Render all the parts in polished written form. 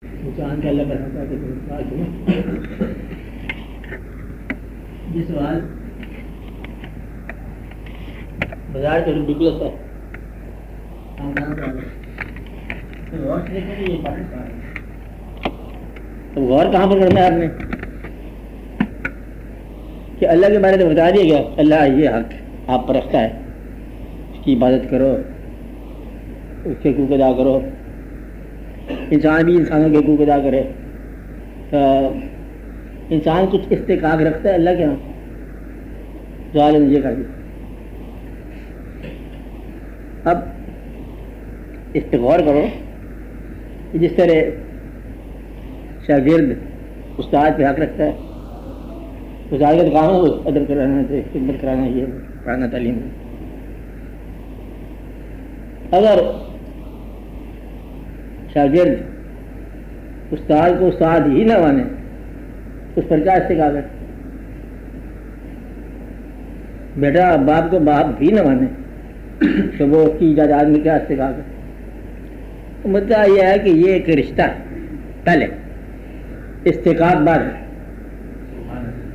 چاند کا اللہ بناتا ہے یہ سوال بازار کا بالکل ہوتا ہے تو غور کہاں پر کرنا ہے آپ نے کہ اللہ کے بارے میں بتا دیا گیا اللہ یہ حق آپ پر رکھتا ہے، اس کی عبادت کرو، اس کے حقوق ادا کرو، انسان بھی انسانوں کے حقوق ادا کرے. انسان کچھ استحقاق رکھتا ہے اللہ کے یہاں، ظالم یہ کر دیا. اب اس پہ غور کرو کہ جس طرح شاگرد استاد پہ حق رکھتا ہے، استاد کا کام ہے ادب کرانا، خدمت کرانا، یہ پڑھانا، تعلیم. اگر شاگرد استاد کو استاد ہی نہ مانے اس پر کیا استحقاق ہے؟ بیٹا باپ کو باپ بھی نہ مانے تو وہ اس کی ایجادات میں کیا استحقاق ہے؟ مدعا یہ ہے کہ یہ ایک رشتہ پہلے، استحقاق بعد.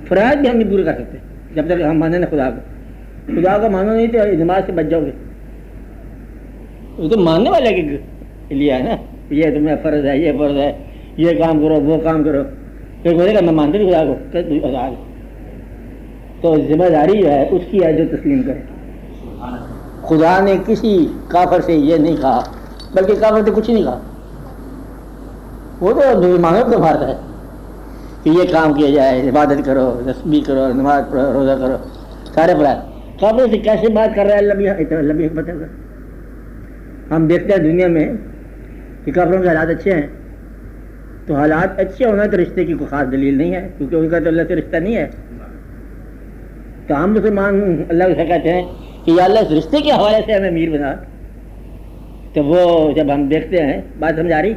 فرائض بھی ہم نہیں پورے کر سکتے جب تک ہم مانیں نا خدا کو. خدا کو مانو نہیں تو نماز سے بچ جاؤ گے. وہ تو ماننے والے کے لیے ہے نا، یہ تمہیں فرض ہے، یہ فرض ہے، یہ کام کرو، وہ کام کرو. پھر بولے گا میں مانتے نہیں خدا کو، تو ذمہ داری جو ہے اس کی ہے جو تسلیم کرے. خدا نے کسی کافر سے یہ نہیں کہا، بلکہ کافر سے کچھ نہیں کہا. وہ تو مانو تو بھارت ہے کہ یہ کام کیا جائے، عبادت کرو، تسبیح کرو، نماز پڑھو، روزہ کرو، سارے پڑھا. کافر سے کیسے بات کر رہا ہے اللہ بھی بتا گا. ہم دیکھتے ہیں دنیا میں کہ کافروں کے حالات اچھے ہیں، تو حالات اچھے ہونا تو رشتے کی کوئی خاص دلیل نہیں ہے، کیونکہ ان کا تو اللہ سے رشتہ نہیں ہے. تو ہم مسلمان اللہ سے کہتے ہیں کہ یا اللہ اس رشتے کے حوالے سے ہمیں امیر بنا. تو وہ جب ہم دیکھتے ہیں، بات سمجھ آ رہی؟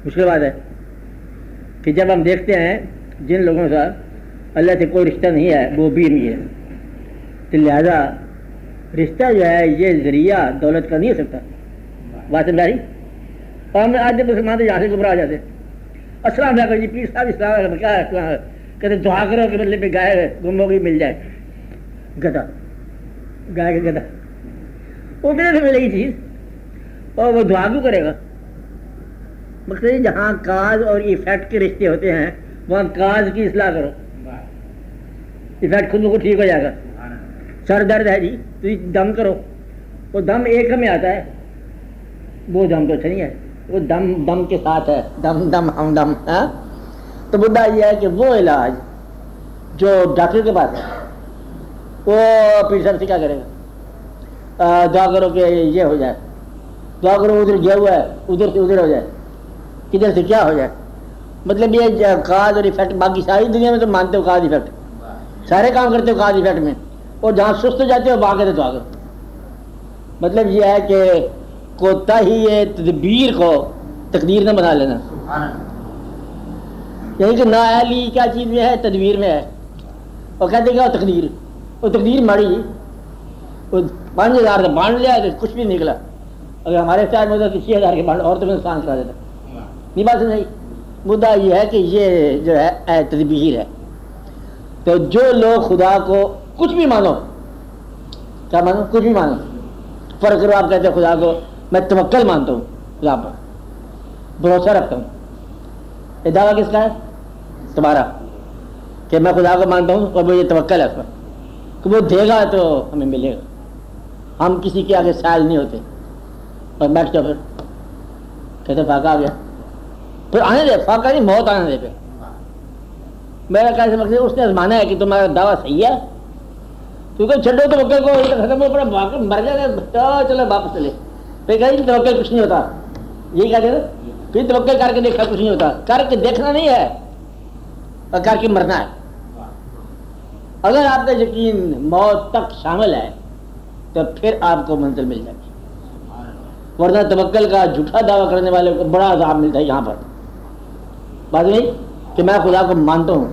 مشکل بات ہے کہ جب ہم دیکھتے ہیں جن لوگوں کا اللہ سے کوئی رشتہ نہیں ہے وہ بھی نہیں ہے، تو لہذا رشتہ جو ہے یہ ذریعہ دولت کا نہیں ہو سکتا. بات سمجھ آ رہی؟ اور ہم آج مسلمان تو یہاں سے گھبرا جاتے ہیں. السلام علیکم جی پیر صاحب، اسلام علیکم، کیا ہے؟ کہتے دعا کرو کہ بدلے پہ گائے گم ہو گئی مل جائے. گدھا، گائے کا گدھا، وہ کدھر سے ملے گی چیز؟ اور وہ دعا کیوں کرے گا؟ مقصد جہاں کاز اور ایفیکٹ کے رشتے ہوتے ہیں وہاں کاز کی اصلاح کرو، ایفیکٹ خود کو ٹھیک ہو جائے گا. سر درد ہے جی تو دم کرو، وہ دم ایک میں آتا ہے، وہ دم تو اچھا نہیں ہے، وہ دم دم کے ساتھ ہے، دم دم ہم دم. تو مدعا یہ ہے کہ وہ علاج جو ڈاکٹر کے پاس ہے وہ پیر صاحب سے کیا کرے گا؟ دعا کرو کہ یہ ہو جائے، دعا کرو ادھر گیا ہوا ہے ادھر سے ادھر ہو جائے، کدھر سے کیا ہو جائے. مطلب یہ کاز اور ایفیکٹ، باقی ساری دنیا میں تو مانتے ہو کاز ایفیکٹ، سارے کام کرتے ہو کاز ایفیکٹ میں، اور جہاں سست ہو جاتے ہو وہاں کہتے دعا کرو. مطلب یہ ہے کہ کوتاہی تدبیر کو تقدیر نہ بنا لینا. یعنی کہ نااہلی کیا چیز میں ہے؟ تدبیر میں ہے. اور کہتے کیا تقدیر، وہ تقدیر ماڑی، وہ 5000 سے بانٹ لیا تو کچھ بھی نکلا. اگر ہمارے ساتھ میں ہوتا تو 6000 کے بانٹ اور تو نقصان کرا دیتا. نہیں بات نہیں. مدعا یہ ہے کہ یہ جو ہے تدبیر ہے. تو جو لوگ خدا کو کچھ بھی مانو، کیا مانو؟ کچھ بھی مانو. فرق کرو، آپ کہتے ہیں خدا کو میں توکل مانتا ہوں، خدا پر بھروسہ رکھتا ہوں. یہ دعویٰ کس کا ہے؟ تمہارا، کہ میں خدا کو مانتا ہوں اور مجھے توکل ہے اس پر کہ وہ دے گا تو ہمیں ملے گا. ہم کسی کے آگے سائل نہیں ہوتے. اور بیٹھ جاؤ، پھر کہتے فاقہ آ گیا، پھر آنے دے، فاقہ نہیں موت آنے دے. پھر میرا کیسے مقصد اس نے آزمانا ہے کہ تمہارا دعویٰ صحیح ہے، کیونکہ چھڈو توکل کو ختم ہو پڑا، مر جائے گا، چلو واپس چلے. پھر کہیں توکل کچھ نہیں ہوتا، یہی کہتے ہیں. پھر توکل کر کے دیکھا کچھ نہیں ہوتا. کر کے دیکھنا نہیں ہے اور کر کے مرنا ہے. اگر آپ کا یقین موت تک شامل ہے تو پھر آپ کو منزل مل جائے گی، ورنہ توکل کا جھوٹا دعویٰ کرنے والے کو بڑا عذاب ملتا ہے یہاں پر. بات نہیں کہ میں خدا کو مانتا ہوں.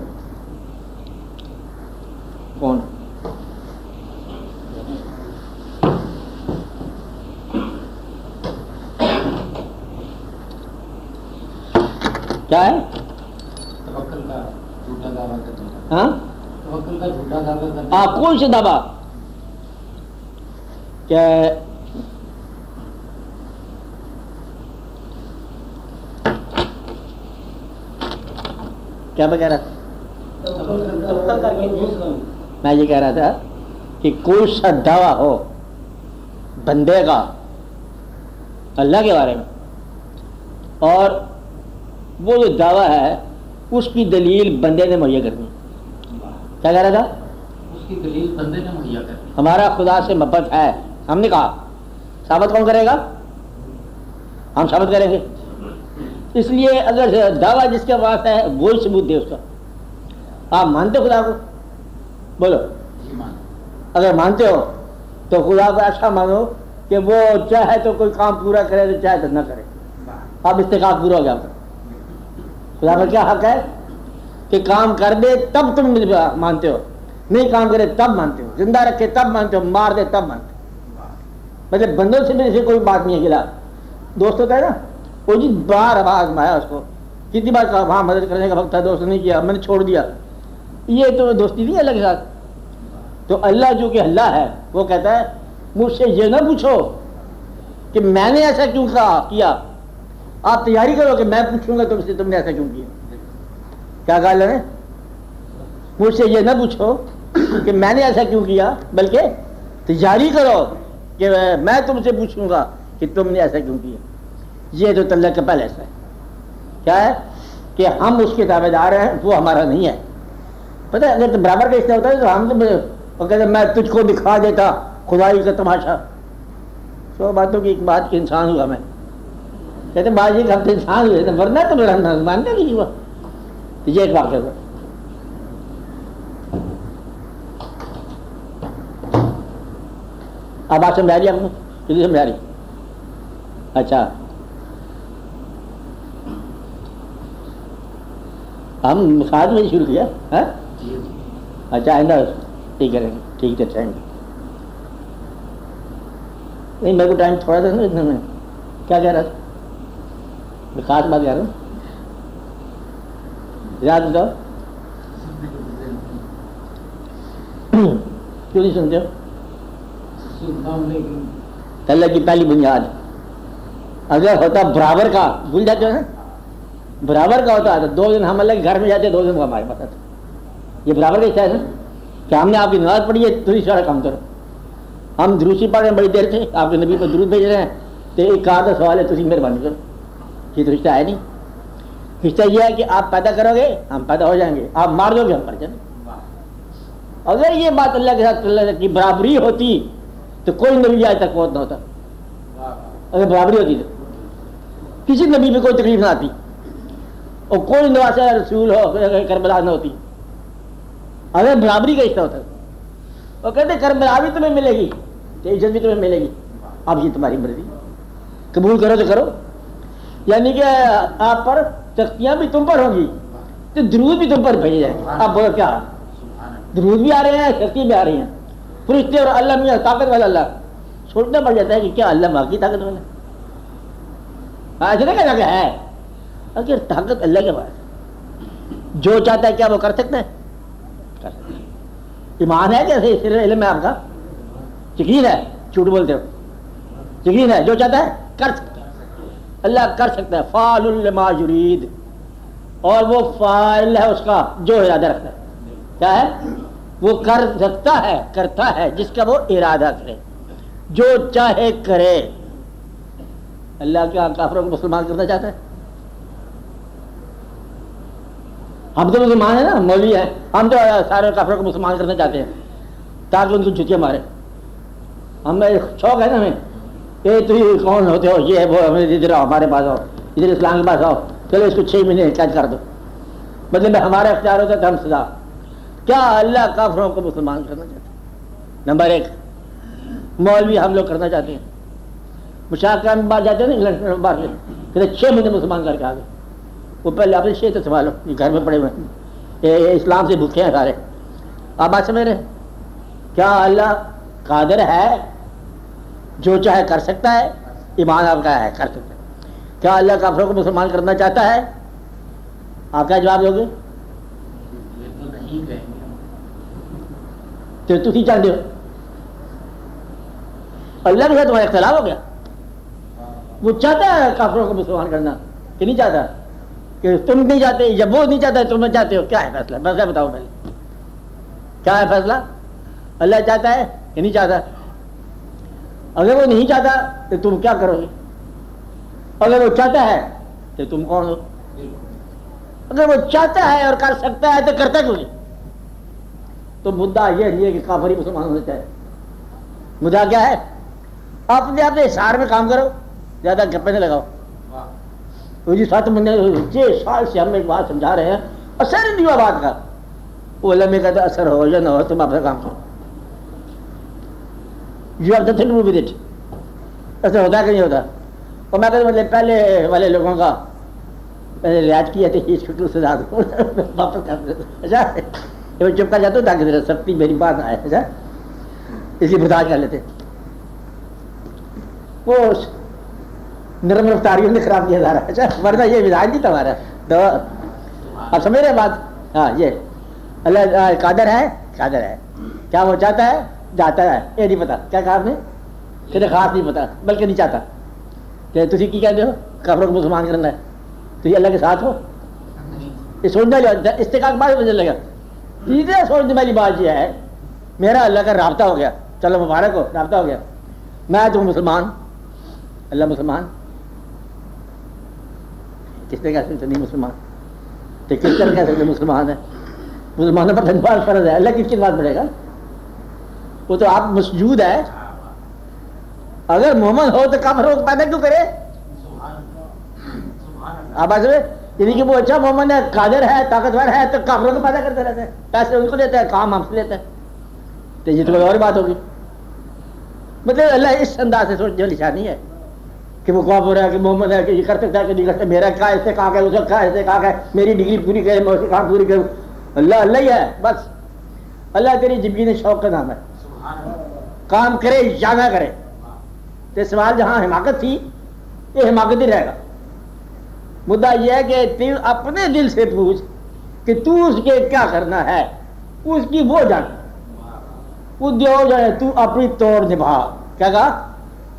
کون؟ کیا ہے؟ توکل کا جھوٹا دعویٰ کرنا. ہاں توکل کا جھوٹا دعویٰ کرنا. آپ کون سے دعویٰ؟ کیا میں کہہ رہا تھا؟ میں یہ کہہ رہا تھا کہ کوئی سا دعویٰ ہو بندے کا اللہ کے بارے میں، اور وہ جو دعویٰ ہے اس کی دلیل بندے نے مہیا کرنی. کیا کہہ رہا تھا؟ اس کی دلیل بندے نے مہیا کرنی. ہمارا خدا سے محبت ہے، ہم نے کہا ثابت کون کرے گا؟ ہم ثابت کریں گے. اس لیے اگر دعویٰ جس کے پاس ہے وہی ثبوت دے اس کا. آپ مانتے خدا کو؟ بولو. اگر مانتے ہو تو خدا کو ایسا مانو کہ وہ چاہے تو کوئی کام پورا کرے تو چاہے تو نہ کرے. اب استحقاق پورا ہو گیا. خدا کا کیا حق ہے کہ کام کر دے تب تم مانتے ہو، نہیں کام کرے تب مانتے ہو، زندہ رکھے تب مانتے ہو، مار دے تب مانتے ہو. مطلب بندوں سے بھی ایسی کوئی بات نہیں ہے. گلا دوست ہوتا ہے نا، وہ جی بار آواز مایا اس کو کتنی بار کہا وہاں مدد کرنے کا وقت تھا، دوست نے کیا، میں نے چھوڑ دیا. یہ تو دوستی نہیں ہے اللہ کے ساتھ. تو اللہ جو کہ اللہ ہے وہ کہتا ہے مجھ سے یہ نہ پوچھو کہ میں نے ایسا کیوں کیا، آپ تیاری کرو کہ میں پوچھوں گا تم سے تم نے ایسا کیوں کیا. کیا کہا اللہ نے؟ مجھ سے یہ نہ پوچھو کہ میں نے ایسا کیوں کیا، بلکہ تیاری کرو کہ میں تم سے پوچھوں گا کہ تم نے ایسا کیوں کیا. یہ تو اللہ کا پہلے ایسا ہے. کیا ہے کہ ہم اس کے تابع دار ہیں، وہ ہمارا نہیں ہے. پتہ ہے اگر تو برابر کا حصہ ہوتا ہے تو ہم تو کہتے میں تجھ کو دکھا دیتا خدائی کا تماشا. سو باتوں کی ایک بات کہ انسان ہوا میں کہتے بازی کا ہم انسان ہوئے ورنہ تو میرا مانتے نہیں ہوا. تو یہ ایک واقعہ ہوا. اب بات سمجھا رہی آپ کو؟ کتنی سمجھا رہی؟ اچھا ہم ساتھ میں شروع کیا. اچھا آئندہ ٹھیک کریں گے. ٹھیک ہے چاہیں گے. نہیں میرے کو ٹائم تھوڑا تھا نا اتنا. میں کیا کہہ رہا تھا؟ میں خاص بات کہہ رہا ہوں. یاد بتاؤ کیوں نہیں سنتے ہو؟ اللہ کی پہلی بنیاد اگر ہوتا برابر کا، بھول جاتے ہو نا، برابر کا ہوتا ہے تو 2 دن ہم اللہ کے گھر میں جاتے، 2 دن وہ ہمارے پاس آتا. یہ برابر کا حصہ ہے نا کہ ہم نے آپ کی نماز پڑھی ہے تھی سارا کام کرو. ہم دروسی پڑھ رہے ہیں بڑی دیر سے، آپ کے نبی پر درود بھیج رہے ہیں، تو ایک کار کا سوال ہے تھی مہربانی کرو. یہ تو رشتہ ہے نہیں. رشتہ یہ ہے کہ آپ پیدا کرو گے ہم پیدا ہو جائیں گے، آپ مار دو گے ہم مر جائیں گے. اگر یہ بات اللہ کے ساتھ اللہ کی برابری ہوتی تو کوئی نبی آج تک موت نہ ہوتا. اگر برابری ہوتی تو کسی نبی پہ کوئی تکلیف نہ آتی اور کوئی نواسہ رسول ہو کربلا نہ ہوتی. اگر برابری کا حصہ ہوتا وہ کہتے کربلا بھی تمہیں ملے گی تو عزت بھی تمہیں ملے گی. اب یہ تمہاری مرضی، قبول کرو تو کرو. یعنی کہ آپ پر تختیاں بھی تم پر ہوں گی تو درود بھی تم پر بھیجے جائیں گے. اب بولو کیا؟ درود بھی آ رہے ہیں، تختیاں بھی آ رہی ہیں. فرشتے اور اللہ میں طاقت والا اللہ. سوچنا پڑ جاتا ہے کہ کیا اللہ باقی طاقت والا ایسے نہیں کہنا کہ ہے. اگر طاقت اللہ کے پاس جو چاہتا ہے کیا وہ کر سکتا ہے؟ کر سکتا ہے. ایمان ہے کہ صرف علم ہے آپ کا؟ یقین ہے؟ جھوٹ بولتے ہو. یقین ہے جو چاہتا ہے کر سکتا ہے. اللہ کر سکتا ہے. فعال لما یرید، اور وہ فاعل ہے اس کا جو ارادہ رکھتا ہے. کیا ہے؟ وہ کر سکتا ہے، کرتا ہے جس کا وہ ارادہ کرے، جو چاہے کرے. اللہ کیا کافروں کو مسلمان کرنا چاہتا ہے؟ ہم تو مسلمان ہیں نا، مولوی ہیں ہم، تو سارے کافروں کو مسلمان کرنا چاہتے ہیں تاکہ ان کو جھٹیاں مارے. ہمیں شوق ہے نا ہمیں کہ تم کون ہوتے ہو، یہ ہے وہ، ہمیں ادھر آؤ، ہمارے پاس آؤ، ادھر اسلام کے پاس آؤ، چلو اس کو 6 مہینے قید کر دو. مطلب ہمارا اختیار ہوتا ہے تو ہم سزا. کیا اللہ کافروں کو مسلمان کرنا چاہتے ہیں؟ نمبر 1. مولوی ہم لوگ کرنا چاہتے ہیں. مشاکرہ میں باہر جاتے ہیں نا انگلینڈ میں باہر کہتے 6 مہینے مسلمان کر کے آ گئے. وہ پہلے اپنے شیخ سے سنبھالو، یہ گھر میں پڑے ہوئے ہیں، یہ اسلام سے بھوکے ہیں سارے. آپ بات سمجھ رہے ہیں؟ کیا اللہ قادر ہے جو چاہے کر سکتا ہے؟ ایمان آپ کا ہے کر سکتا ہے. کیا اللہ کافروں کو مسلمان کرنا چاہتا ہے؟ آپ کیا جواب دو گے؟ یہ تو نہیں کہیں گے. تو تھی چاہتے ہو اللہ کے ساتھ تمہارا اختلاف ہو گیا. وہ چاہتا ہے کافروں کو مسلمان کرنا کہ نہیں چاہتا؟ کہ تم نہیں چاہتے یا وہ نہیں چاہتا تم چاہتے ہو؟ کیا ہے فیصلہ؟ فیصلہ بتاؤ پہلے، کیا ہے فیصلہ؟ اللہ چاہتا ہے کہ نہیں چاہتا؟ اگر وہ نہیں چاہتا تو تم کیا کرو گے؟ اگر وہ چاہتا ہے تو تم کون ہو؟ اگر وہ چاہتا ہے اور کر سکتا ہے تو کرتا کیوں نہیں؟ تو مدعا یہ نہیں ہے کہ کافر ہی مسلمان ہونا چاہے. مدعا کیا ہے؟ اپنے اشعار میں کام کرو، زیادہ گپے نہ لگاؤ. وہ جی 6 سال سے ہم ایک بات سمجھا رہے ہیں، اثر نہیں ہوا بات کا. وہ اللہ میں کہتا اثر ہو یا نہ ہو تم اپنا کام کرو. You have nothing to do with it. اثر ہوتا ہے کہ نہیں ہوتا؟ اور میں کہتا مطلب پہلے والے لوگوں کا پہلے رعایت کیا تھی اس فکر سے زیادہ واپس کر دیتے. اچھا وہ چپ کر جاتا تاکہ ذرا سختی میری بات آئے. اچھا اس لیے برداشت کر لیتے. وہ نرم رفتاریوں نے خراب کیا جا رہا ہے. اچھا ورنہ یہ مزاج نہیں تمہارا. آپ سمجھ رہے بات؟ ہاں یہ اللہ قادر ہے، قادر ہے. کیا وہ چاہتا ہے؟ جاتا ہے. یہ نہیں پتا کیا کہا آپ نے؟ کہ خاص نہیں پتا بلکہ نہیں چاہتا. کہ تھی کی کہتے ہو کافروں کو مسلمان کرنا ہے تو یہ اللہ کے ساتھ ہو؟ یہ سوچنے لگا استقاق بعد مجھے لگا سیدھے سوچنے والی بات یہ ہے میرا اللہ کا رابطہ ہو گیا. چلو مبارک ہو، رابطہ ہو گیا. میں تو مسلمان، اللہ مسلمان. کس نے کہہ سکتے نہیں مسلمان؟ تو کس طرح کہہ سکتے مسلمان ہے؟ مسلمانوں پر دھنباد فرض ہے، اللہ کس کی بات پڑے گا؟ وہ تو آپ مسجود ہے. اگر مومن ہو تو کافروں کو پیدا کیوں کرے؟ آپ آج یعنی کہ وہ اچھا مومن ہے، قادر ہے، طاقتور ہے تو کافروں کو پیدا کرتے رہتے ہیں، پیسے ان کو دیتا ہے، کام ہم سے لیتا ہے. تو یہ تو کوئی اور بات ہوگی. مطلب اللہ اس انداز سے سوچنے والی نشانی ہے کہ وہ کافر ہے کہ محمد ہے کہ یہ کر سکتا ہے کہ نہیں کرتا. میرا کیا ایسے کہا ہے، اسے کہا ایسے کہا ہے، میری ڈگری پوری کرے میں اسے کام پوری کروں. اللہ اللہ ہی ہے بس. اللہ تیری زندگی شوق کا نام ہے. کام کرے یا نہ کرے. تو سوال جہاں حماقت تھی یہ حماقت ہی رہے گا. مدعا یہ ہے کہ تو اپنے دل سے پوچھ کہ تو اس کے کیا کرنا ہے، اس کی وہ جان وہ دیو جائے، تو اپنی توڑ نبھا. کیا کہا؟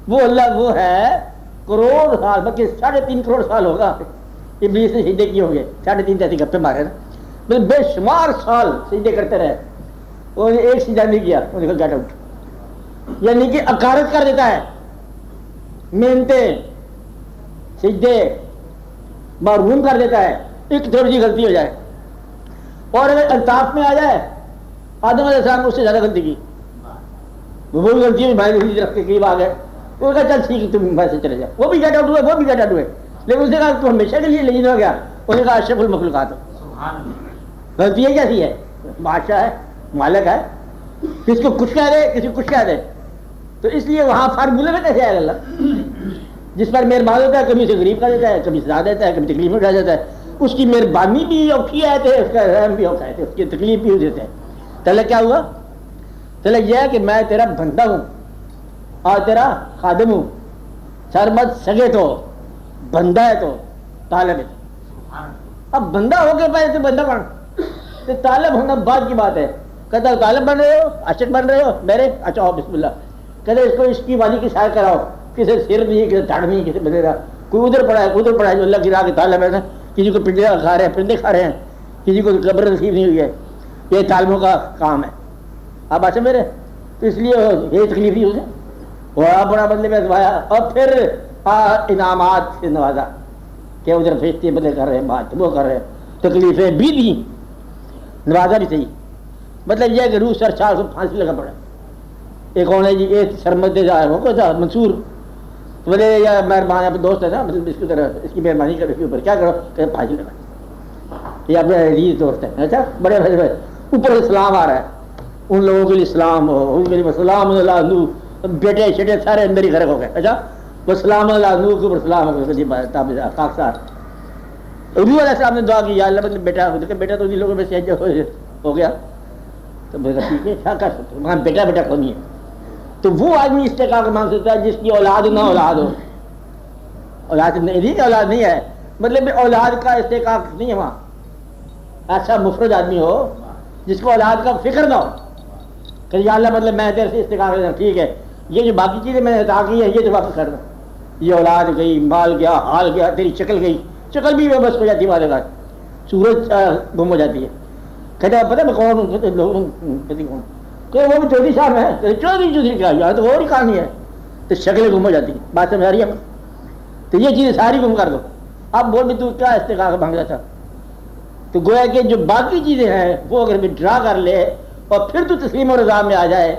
وہ اللہ وہ ہے کروڑ سال بلکہ 3.5 کروڑ سال ہوگا ابلیس نے سجدے کیے ہوں گے. 3.5 ایسے گپے مارے نا، بے شمار سال سجدے کرتے رہے. انہوں نے ایک سجدہ نہیں کیا. وہ نکل گیٹ آؤٹ. یعنی کہ اکارت کر دیتا ہے، محنتیں سجدے محروم کر دیتا ہے. ایک تھوڑی سی غلطی ہو جائے اور اگر الطاف میں آ جائے آدم علیہ السلام اس سے زیادہ غلطی کی، وہ بھی غلطی ہوئی، بھائی رکھ کے قریب آ گئے. وہ کہا چل ٹھیک ہے تم ویسے چلے جاؤ. وہ بھی گیٹ آؤٹ ہوئے، وہ بھی گیٹ آؤٹ ہوئے. لیکن اس نے کہا تو ہمیشہ کے لیے لیجن ہو گیا. انہوں نے کہا اشرف المخلوقات ہو. غلطی ہے کیسی ہے؟ بادشاہ ہے، مالک ہے، کسی کو کچھ کہہ دے کسی کو کچھ کہہ دے. تو اس لیے وہاں فارمولے میں کیسے آئے اللہ جس پر مہربان ہوتا ہے، کبھی اسے غریب کر دیتا ہے، کبھی سزا دیتا ہے، کبھی تکلیف میں ڈال دیتا ہے. اس کی مہربانی بھی اوکھی ہے تھے، اس کا رحم بھی اوکھا ہے، اس کی تکلیف بھی ہو دیتے ہیں. چلے کیا ہوا؟ چلے یہ ہے کہ میں تیرا بندہ ہوں اور تیرا خادم ہوں. سرمت سگے تو بندہ ہے تو طالب ہے. اب بندہ ہو کے پہلے تو بندہ بن، تو طالب ہونا بعد کی بات ہے. کہتا طالب بن رہے ہو، عاشق بن رہے ہو میرے، اچھا ہو بسم اللہ. کہتے اس کو اس کی وادی کی سیر کراؤ. کسی سر نہیں، کسی دھڑ نہیں، کسی بندے کا کوئی ادھر پڑا ہے، ادھر پڑا ہے، جو اللہ کی راہ کے طالب ہے نا. کسی کو پنڈے کھا رہے ہیں، پرندے کھا رہے ہیں، کسی کو قبر نصیب نہیں ہوئی ہے. یہ طالبوں کا کام ہے. آپ بات میرے تو اس لیے یہ تکلیف ہی اسے بڑا بڑا بدلے میں دبایا اور پھر انعامات سے نوازا کہ ادھر بھیجتے بدلے کر رہے ہیں، بات وہ کر رہے ہیں، تکلیفیں بھی دی، نوازا بھی صحیح. مطلب یہ ہے کہ روح سر 400 پھانسی لگا پڑا. ایک کون ہے جی؟ ایک سرمد وہ کو تھا منصور. بولے یا مہربان آپ دوست ہے نا، مطلب اس کی طرح اس کی مہربانی کرو، اس کے اوپر کیا کرو کہ پھانسی لگا. یہ اپنے عزیز دوست ہے. اچھا بڑے بھائی اوپر اسلام آ رہا ہے، ان لوگوں کے لیے اسلام ہو، ان کے لیے سلام اللہ نو، بیٹے چھٹے سارے اندر ہی غرق ہو گئے. اچھا وہ سلام اللہ نو کے اوپر سلام ہو گئے. کاغذات روح علیہ السلام نے دعا کی یا اللہ مطلب بیٹا بیٹا تو ان لوگوں میں سے ہو گیا. تو ٹھیک ہے کیا کر سکتے وہاں بیٹا بیٹا کون ہے. تو وہ آدمی استقاق مانگ سکتا ہے جس کی اولاد نہ اولاد ہو. اولاد نہیں، اولاد نہیں ہے مطلب اولاد کا استحقاق نہیں ہے وہاں. ایسا مفرد آدمی ہو جس کو اولاد کا فکر نہ ہو کہ یا اللہ مطلب میں تیرے سے استقامت کرتا ہوں، ٹھیک ہے یہ جو باقی چیزیں میں نے عطا کی ہے یہ تو واپس کر دوں، یہ اولاد گئی، مال گیا، حال گیا، تیری شکل گئی، شکل بھی بس ہو جاتی ہے ہمارے پاس، سورج گم ہو جاتی ہے، کہتے ہیں پتہ میں کون ہوں، لوگوں کون کہ وہ بھی چودھری صاحب ہے، چودھری کیا یار تو اور ہی کہانی ہے، تو شکلیں گم ہو جاتی ہیں، بات سمجھ آ رہی ہے؟ تو یہ چیزیں ساری گم کر دو، اب بول بھی تو کیا استقامت مانگا تھا، تو گویا کہ جو باقی چیزیں ہیں وہ اگر ڈرا کر لے اور پھر تو تسلیم و رضا میں آ جائے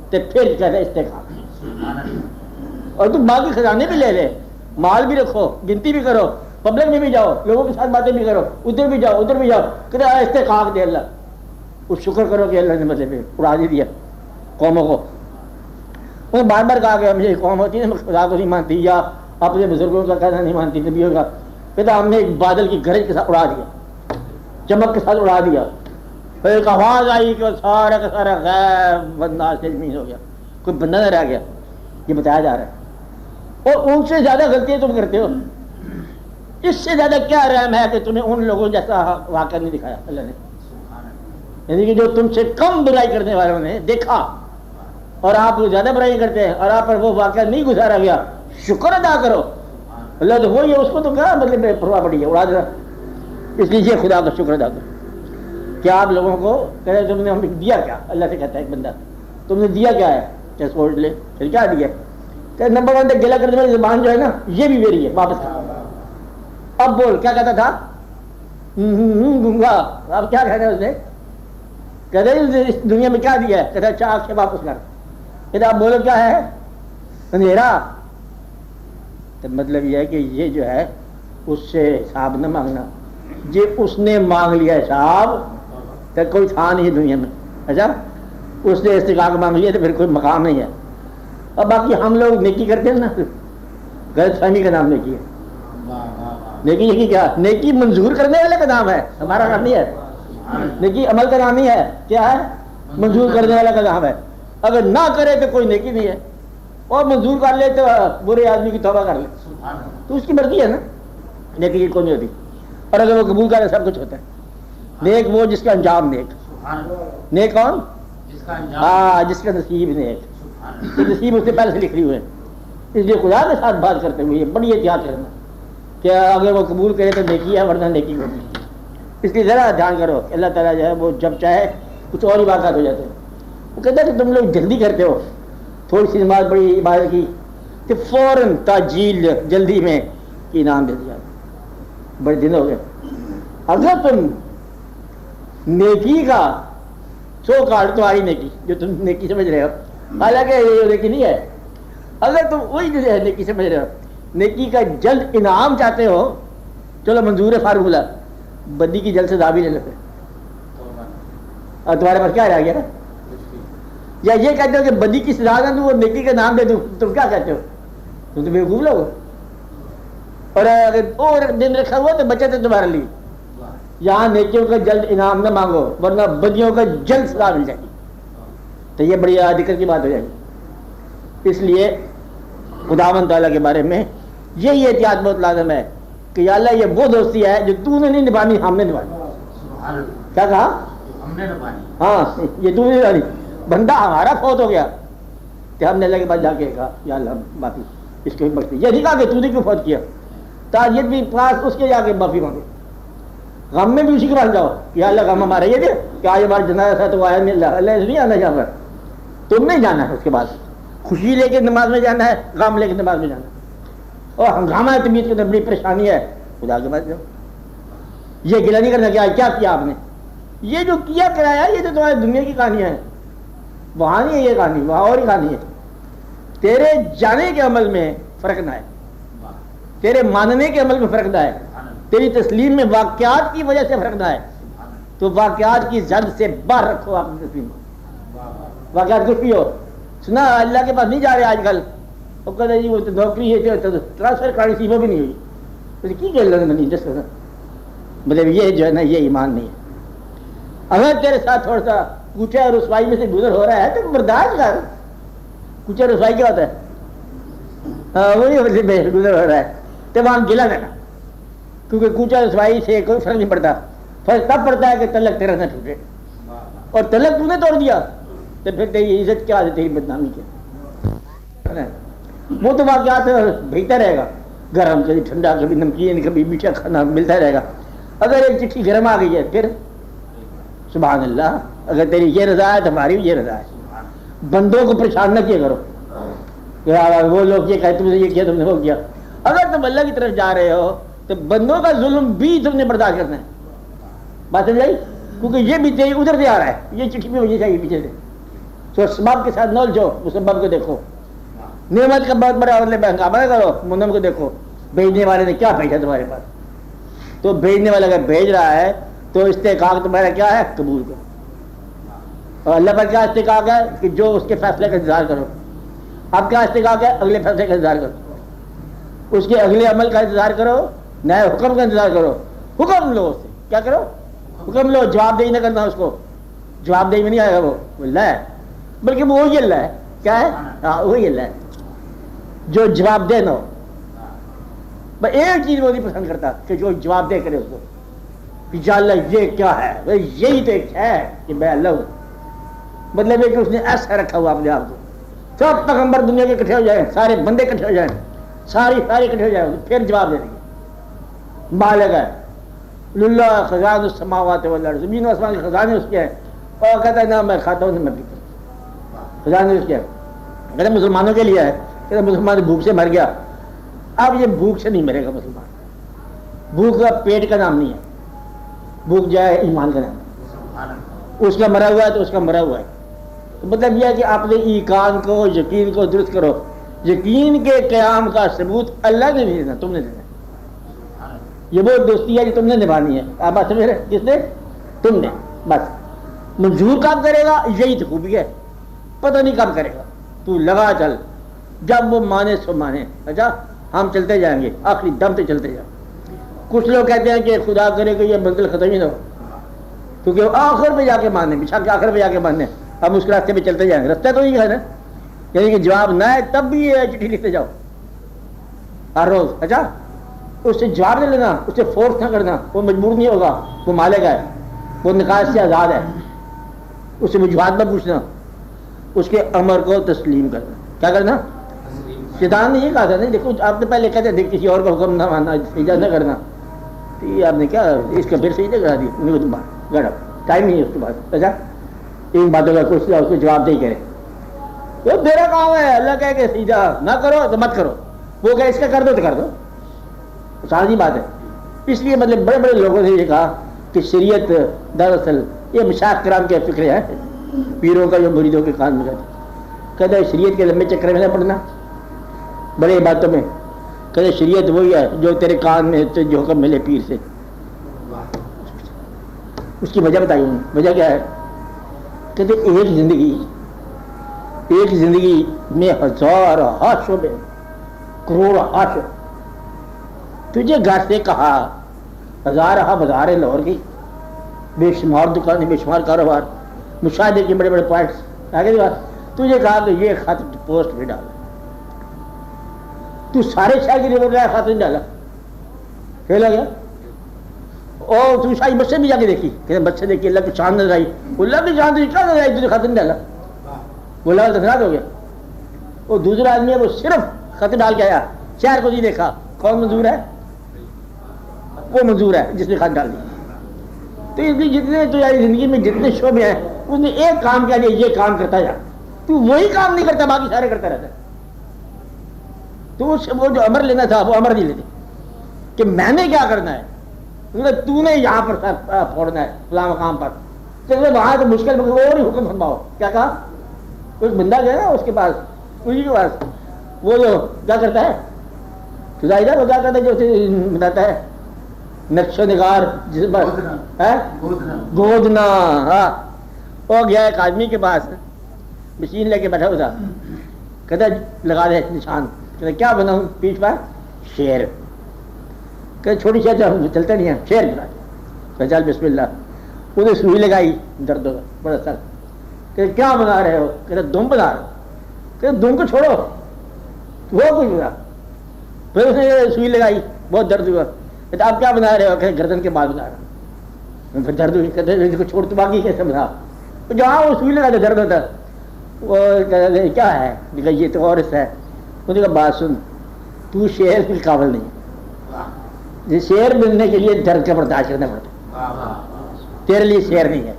تو پھر کہتے ہیں استقامت، اور تم باقی خزانے بھی لے لے، مال بھی رکھو، گنتی بھی کرو، پبلک میں بھی جاؤ، لوگوں کے ساتھ باتیں بھی کرو، ادھر بھی جاؤ ادھر بھی جاؤ، کہتے ہیں استحقاق دے اللہ، اس شکر کرو کہ اللہ نے مطلب اڑا دے دیا قوموں کو۔ انہوں نے بار بار کہا کہ مجھے قوم ہوتی ہے خدا کو نہیں مانتی یا اپنے بزرگوں کا کہنا نہیں مانتی، نبیوں کا، کہتا ہم نے ایک بادل کی گرج کے ساتھ اڑا دیا، چمک کے ساتھ اڑا دیا، پھر ایک آواز آئی کہ سارا کا سارا غیب بندہ سے زمین ہو گیا، کوئی بندہ نہ رہ گیا، یہ بتایا جا رہا ہے۔ اور ان سے زیادہ غلطیاں تم کرتے ہو، اس سے زیادہ کیا رحم ہے کہ تمہیں ان لوگوں جیسا واقعہ نہیں دکھایا اللہ نے، یعنی کہ جو تم سے کم برائی کرنے والوں نے دیکھا اور آپ زیادہ برائی کرتے ہیں اور آپ پر وہ واقعہ نہیں گزارا گیا، شکر ادا کرو، اللہ تو وہی ہے، اس کو تو کیا مطلب پرواہ پڑی ہے، اڑا دیا، اس لیے یہ خدا کا شکر ادا کرو۔ کیا آپ لوگوں کو کہتے تم نے ہمیں دیا کیا؟ اللہ سے کہتا ہے ایک بندہ تم نے دیا کیا ہے؟ کہ سوچ لے پھر کیا دیا؟ کہ نمبر 1 گلا کرنے والی زبان جو ہے نا یہ بھی میری ہے، واپس کر۔ اب بول کیا کہتا تھا؟ گنگا، اب کیا کہنا ہے اس نے؟ کہتے اس دنیا میں کیا دیا ہے؟ کہتا اچھا آنکھ سے واپس کر، کہتا اب بولو کیا ہے؟ اندھیرا۔ تو مطلب یہ ہے کہ یہ جو ہے اس سے حساب نہ مانگنا، یہ اس نے مانگ لیا حساب تو کوئی تھا نہیں دنیا میں، اچھا اس نے استقامت مانگ لیا تو پھر کوئی مقام نہیں ہے۔ اور باقی ہم لوگ نیکی کرتے ہیں نا، غلط فہمی کا نام نیکی ہے، نیکی کیا؟ نیکی منظور کرنے والے کا نام ہے، ہمارا نام نہیں ہے، نیکی عمل کا نام نہیں ہے، کیا ہے؟ منظور کرنے والا کا نام ہے۔ اگر نہ کرے تو کوئی نیکی نہیں ہے، اور منظور کر لے تو برے آدمی کی توبہ کر لے تو اس کی مرضی ہے نا، نیکی کو نہیں ہوتی، اور اگر وہ قبول کرے سب کچھ ہوتا ہے۔ نیک وہ جس کا انجام نیک، نیک کون؟ ہاں جس کا نصیب نیک، نصیب اس سے پہلے سے لکھ لی ہوئے ہیں، اس لیے خدا کے ساتھ بات کرتے ہوئے بڑی احتیاط کرنا کہ اگر وہ قبول کرے تو نیکی ہے ورنہ نیکی ہوتی ہے۔ اس لیے ذرا دھیان کرو کہ اللہ تعالیٰ جو ہے وہ جب چاہے کچھ اور ہی واقعات ہو جاتے ہیں، وہ کہتا ہے کہ تم لوگ جلدی کرتے ہو، تھوڑی سی نماز بڑی عبادت کی کہ فوراً تاجیل جلدی میں انعام دے دیا، بڑے دن ہو گئے۔ اگر تم نیکی کا سو کاٹ تمہاری نیکی جو تم نیکی سمجھ رہے ہو، حالانکہ یہ نیکی نہیں ہے، اگر تم وہی جو ہے نیکی سمجھ رہے ہو، نیکی کا جلد انعام چاہتے ہو، چلو منظور ہے فارمولہ، بدی کی جلد سزا بھی لے لیتے، اور تمہارے پاس کیا رہ گیا؟ یا یہ کہتے ہو کہ بدی کی سزا نہ دوں اور نیکی کا نام دے دوں، تم کیا کہتے ہو؟ تم تو بیوقوف لوگ ہو، اور اگر اور دن رکھا ہوا تو بچت ہے تمہارے لیے، یہاں نیکیوں کا جلد انعام نہ مانگو ورنہ بدیوں کا جلد سزا مل جائے گی، تو یہ بڑی دقت کی بات ہو جائے گی۔ اس لیے خداوند تعالیٰ کے بارے میں یہی احتیاط بہت لازم ہے کہ یا اللہ یہ وہ دوستی ہے جو تو نے نہیں نبھانی، ہم نے نبھانی۔ کیا کہا؟ ہم نے نبھانی، ہاں یہ تو نہیں نبھانی، بندہ ہمارا فوت ہو گیا کہ ہم نے اللہ کے پاس جا کے کہا یا اللہ معافی اس کو بخش دی، یہ نہیں کہا کہ تو نے کیوں فوت کیا، تاجر بھی پاس اس کے جا کے معافی مانگے، غم میں بھی اسی کے پاس جاؤ کہ اللہ غم ہمارا یہ دے کہ آج ہمارا جنازہ تھا تو آیا نہیں، اللہ نہیں آنا جا کر، تم نہیں جانا ہے، اس کے بعد خوشی لے کے نماز میں جانا ہے، غم لے کے نماز میں جانا ہے، اور ہنگامہ ہے طبیعت کے اندر بڑی پریشانی ہے، خدا کے پاس جاؤ، یہ گلا نہیں کرنا کہ آج کیا کیا آپ نے، یہ جو کیا کرایا یہ تو تمہاری دنیا کی کہانیاں ہیں، وہاں نہیں ہے یہ کہانی، وہاں اور ہی کہانی ہے، تیرے جانے کے عمل میں فرق نہ ہے، تیرے ماننے کے عمل میں فرق نہ ہے، تیری تسلیم میں واقعات کی وجہ سے فرق نہ ہے، تو واقعات کی زد سے باہر رکھو اپنی تسلیم کو، واقعات کچھ بھی ہو، سنا اللہ کے پاس نہیں جا رہے آج کل، وہ کہتے جی وہ تو نوکری ہے ٹرانسفر کرائی تھی وہ بھی نہیں ہوئی، کی کہ اللہ نے نہیں جس طرح مطلب یہ جو ہے نا یہ ایمان نہیں ہے۔ اگر تیرے ساتھ تھوڑا سا کوچہ اور رسوائی میں سے گزر ہو رہا ہے تو برداشت کر، کوچہ رسوائی کیا ہوتا ہے؟ وہی گزر ہو رہا ہے تو وہاں گلا دینا، کیونکہ کوچہ رسوائی سے کوئی فرق نہیں پڑتا، فرق تب پڑتا ہے کہ تلک تیرا نہ ٹوٹے، اور تلک تو نے توڑ دیا تو پھر تیری عزت کیا ہے، تیری بدنامی کیا. وہ تو واقعات بھیجتا رہے گا، گرم کبھی ٹھنڈا کبھی نمکین کبھی میٹھا کھانا ملتا رہے گا. اگر ایک چٹھی گرم آ گئی ہے پھر سبحان اللہ، اگر تیری یہ رضا ہے تو ہماری بھی یہ رضا ہے. بندوں کو پریشان نہ کیا کرو کہ وہ لوگ یہ کہتے تم نے یہ کیا تم نے وہ کیا. اگر تم اللہ کی طرف جا رہے ہو تو بندوں کا ظلم بھی تم نے برداشت کرنا ہے. بات سمجھ آئی؟ کیونکہ یہ بھی تیری ادھر سے آ رہا ہے، یہ چٹھی بھی مجھے چاہیے پیچھے سے. تو سبب کے ساتھ نہ الجھو، اس سبب کو دیکھو. نعمت کا بہت بڑا ہنگامہ کرو، منم کو دیکھو بھیجنے والے نے کیا بھیجا تمہارے پاس. تو بھیجنے والا اگر بھیج رہا ہے تو استحقاق تمہارا کیا ہے، قبول کرو. اور اللہ پر کیا استحقاق ہے کہ جو اس کے فیصلے کا انتظار کرو. اب کیا استحقاق ہے، اگلے فیصلے کا انتظار کرو، اس کے اگلے عمل کا انتظار کرو، نئے حکم کا انتظار کرو. حکم لو، اس سے کیا کرو، حکم لو. جواب دہی نہ کرنا، اس کو جواب دہی میں نہیں آئے گا وہ اللہ ہے، بلکہ وہ وہی اللہ ہے. کیا ہے؟ ہاں وہی اللہ ہے جو جواب دے. نو میں ایک چیز وہ نہیں پسند کرتا کہ جو جواب دے کرے اس کو کہ یا اللہ یہ کیا ہے، یہی تو ایک ہے کہ میں اللہ ہوں. مطلب ہے کہ اس نے ایسا رکھا ہوا اپنے آپ کو. سب پیغمبر دنیا کے اکٹھے ہو جائیں، سارے بندے اکٹھے ہو جائیں، سارے اکٹھے ہو جائیں، پھر جواب دے دیں گے. مالک ہے للہ خزائن السماوات والارض، زمین و آسمان کے خزانے اس کے ہیں. اور کہتا ہے نہ میں کھاتا ہوں نہ میں پیتا ہوں، خزانے اس کے ہیں. کہتے مسلمانوں کے لیے ہے، کہتے مسلمان بھوک سے مر گیا. اب یہ بھوک سے نہیں مرے گا مسلمان. بھوک کا پیٹ کا نام نہیں ہے، بھوک جائے ایمان کا نام. اس کا مرا ہوا ہے تو اس کا مرا ہوا ہے. تو مطلب یہ ہے کہ اپنے ایقان کو یقین کو درست کرو. یقین کے قیام کا ثبوت اللہ نے نہیں دینا، تم نے دینا. یہ وہ دوستی ہے جو تم نے نبھانی ہے. آپ بات سمجھ رہے؟ کس نے؟ تم نے. بس منظور کب کرے گا، یہی تو خوبی ہے. پتہ نہیں کب کرے گا، تو لگا چل، جب وہ مانے سو مانے. اچھا ہم چلتے جائیں گے آخری دم تک چلتے جائیں. کچھ لوگ کہتے ہیں کہ خدا کرے کہ یہ منزل ختم ہی نہ ہو، کیونکہ وہ آخر پہ جا کے ماننے، بچھا کے آخر پہ جا کے ماننے. ہم اس کے راستے پہ چلتے جائیں گے. رستہ تو یہ ہے نا، یعنی کہ جواب نہ ہے تب بھی یہ چٹھی لکھتے جاؤ ہر روز. اچھا اس سے جواب نہیں لینا، اس سے فورس نہ کرنا. وہ مجبور نہیں ہوگا، وہ مالک ہے، وہ نکاح سے آزاد ہے. اس سے وجوہات نہ پوچھنا، اس کے امر کو تسلیم کرنا. کیا کرنا؟ شیطان نے یہ کہا تھا نہیں، دیکھو آپ نے پہلے کہتے تھے کسی اور کا حکم نہ ماننا، سجدہ نہ کرنا. تو یہ آپ نے کیا اس کا پھر سجدہ کرا دیا. گڑا ٹائم نہیں ہے اس کے بعد. اچھا ان باتوں کا کچھ اس کو جواب دے کرے. وہ تیرا کام ہے، اللہ کہے کہ سجدہ نہ کرو تو مت کرو، وہ کہ اس کا کر دو تو کر دو. سادی بات ہے. اس لیے مطلب بڑے بڑے لوگوں نے یہ کہا کہ شریعت دراصل یہ مشاق کرام کے فکرے ہیں، پیروں کا جو مریدوں کے کان میں کہتے ہیں شریعت کے لمبے چکر میں نہ پڑنا بڑے باتوں میں. کہتے شریعت وہی ہے جو تیرے کان میں جو حکم ملے پیر سے. اس کی وجہ بتائی انہوں نے. وجہ کیا ہے؟ کہتے ایک زندگی میں ہزار شعبے، کروڑ شعبے. تجھے گھر سے کہا ہزار بازار ہے لاہور کی، بے شمار دکانیں، بے شمار کاروبار، مشاہدے کے بڑے بڑے پوائنٹس آگے دی بات. تجھے کہا کہ یہ خط پوسٹ پہ ڈالا، تو سارے شہر کی رپورٹ خط نہیں ڈالا، فیل ہو گیا. اور تو شاہی بچے بھی جا کے دیکھی کہ بچے دیکھی اللہ کی چاند نظر آئی، اللہ کی چاند کیا نظر آئی، تجھے خط نہیں ڈالا، وہ اللہ دفنات ہو گیا. وہ دوسرا آدمی ہے وہ صرف خط ڈال کے آیا، شہر کو نہیں دیکھا. کون منظور ہے؟ وہ منظور ہے جس نے خط ڈال دی. تو اس لیے جتنے تو یاری زندگی میں جتنے شعبے ہیں اس نے ایک کام کیا لیا، یہ کام کرتا جا. تو وہی کام نہیں کرتا، باقی سارے کرتا رہتا ہے. تو وہ جو امر لینا تھا وہ امر نہیں لیتے کہ میں نے کیا کرنا ہے، تو نے یہاں پر پھوڑنا ہے فلاں مقام پر. تو وہاں تو مشکل اور ہی حکم فرماؤ. کیا کہا؟ کچھ بندہ گیا نا اس کے پاس، اسی کے پاس، وہ جو کیا کرتا ہے خدائی وہ کیا کرتا ہے، جو بتاتا ہے نقش و نگار جس پر گودنا. ہاں وہ گیا ایک آدمی کے پاس، مشین لے کے بیٹھا ہوا تھا. کہتا لگا دے نشان. کہتا کیا بناؤں؟ پیٹھ پر شیر. کہ چھوٹی شیر چلتا نہیں ہے، شیر بنا. کہ چل بسم اللہ. انہیں سوئی لگائی، درد ہوگا بڑا سر. کہ کیا بنا رہے ہو؟ کہتا دم بنا رہے ہو. کہ دم کو چھوڑو، وہ کچھ بنا. پھر اس نے سوئی لگائی، بہت درد ہوا. کہتا آپ کیا بنا رہے ہو؟ کہ گردن کے بال بنا رہا ہوں. پھر درد ہوئی، کہتے ہیں اس کو چھوڑ تو باقی کیسے بنا، جہاں وہ سوئی لگا تو درد ہوتا، وہ کیا ہے، یہ تو اور ہے. انہوں نے کہا بات سن، تو شیر کے قابل نہیں، شیر بننے کے لیے درد کا برداشت کرنا پڑتا، تیرے لیے شیر نہیں ہے،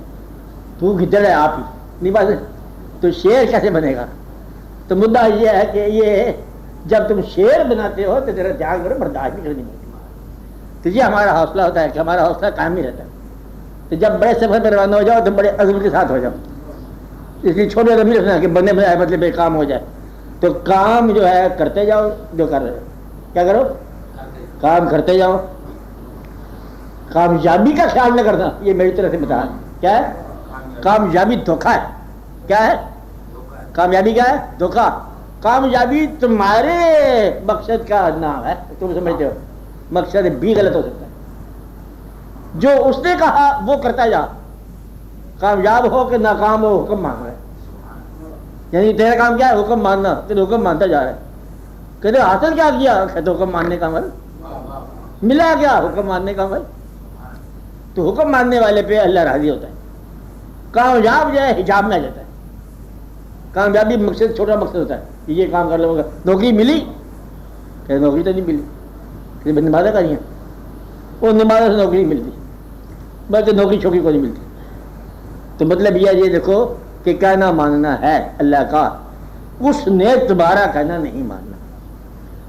تو گدڑ ہے آپ ہی نہیں بات. تو شیر کیسے بنے گا؟ تو مدعا یہ ہے کہ یہ جب تم شیر بناتے ہو تو تیرا دھیان کرو برداشت نہیں کرنی پڑتی. تو یہ ہمارا حوصلہ ہوتا ہے کہ ہمارا حوصلہ قائم نہیں رہتا. تو جب بڑے سفر پہ روانہ ہو جاؤ تو بڑے عزم کے ساتھ ہو جاؤ. اس لیے چھوٹے عزم نہیں رکھنا کہ بندے بنائے مطلب بے کام ہو جائے. تو کام جو ہے کرتے جاؤ، جو کر رہے ہو کیا کرو، کام کرتے جاؤ. کامیابی کا خیال نہ کرنا، یہ میری طرف سے بتا. کیا ہے کامیابی؟ دھوکا ہے. کیا ہے کامیابی؟ کیا ہے دھوکا. کامیابی تمہارے مقصد کا نام ہے، تم سمجھتے ہو، مقصد بھی غلط ہو سکتا ہے. جو اس نے کہا وہ کرتا جا، کامیاب ہو کہ ناکام ہو حکم مان رہا ہے. یعنی تیرا کام کیا ہے؟ حکم ماننا. تیرے حکم مانتا جا رہا ہے. کہتے حاصل کیا کیا؟ کہتے حکم ماننے کا عمل. ملا کیا؟ حکم ماننے کا عمل. تو حکم ماننے والے پہ اللہ راضی ہوتا ہے. کامیاب جو ہے حجاب میں آ جاتا ہے. کامیابی مقصد چھوٹا مقصد ہوتا ہے، یہ کام کر لوں گا. نوکری ملی؟ کہ نوکری تو نہیں ملی، کہ نمازیں کری ہیں، وہ نمازوں سے نوکری ملتی، بلکہ نوکری چھوکری کو نہیں ملتی. تو مطلب یہ دیکھو کہ کہنا ماننا ہے اللہ کا، اس نے تمہارا کہنا نہیں ماننا.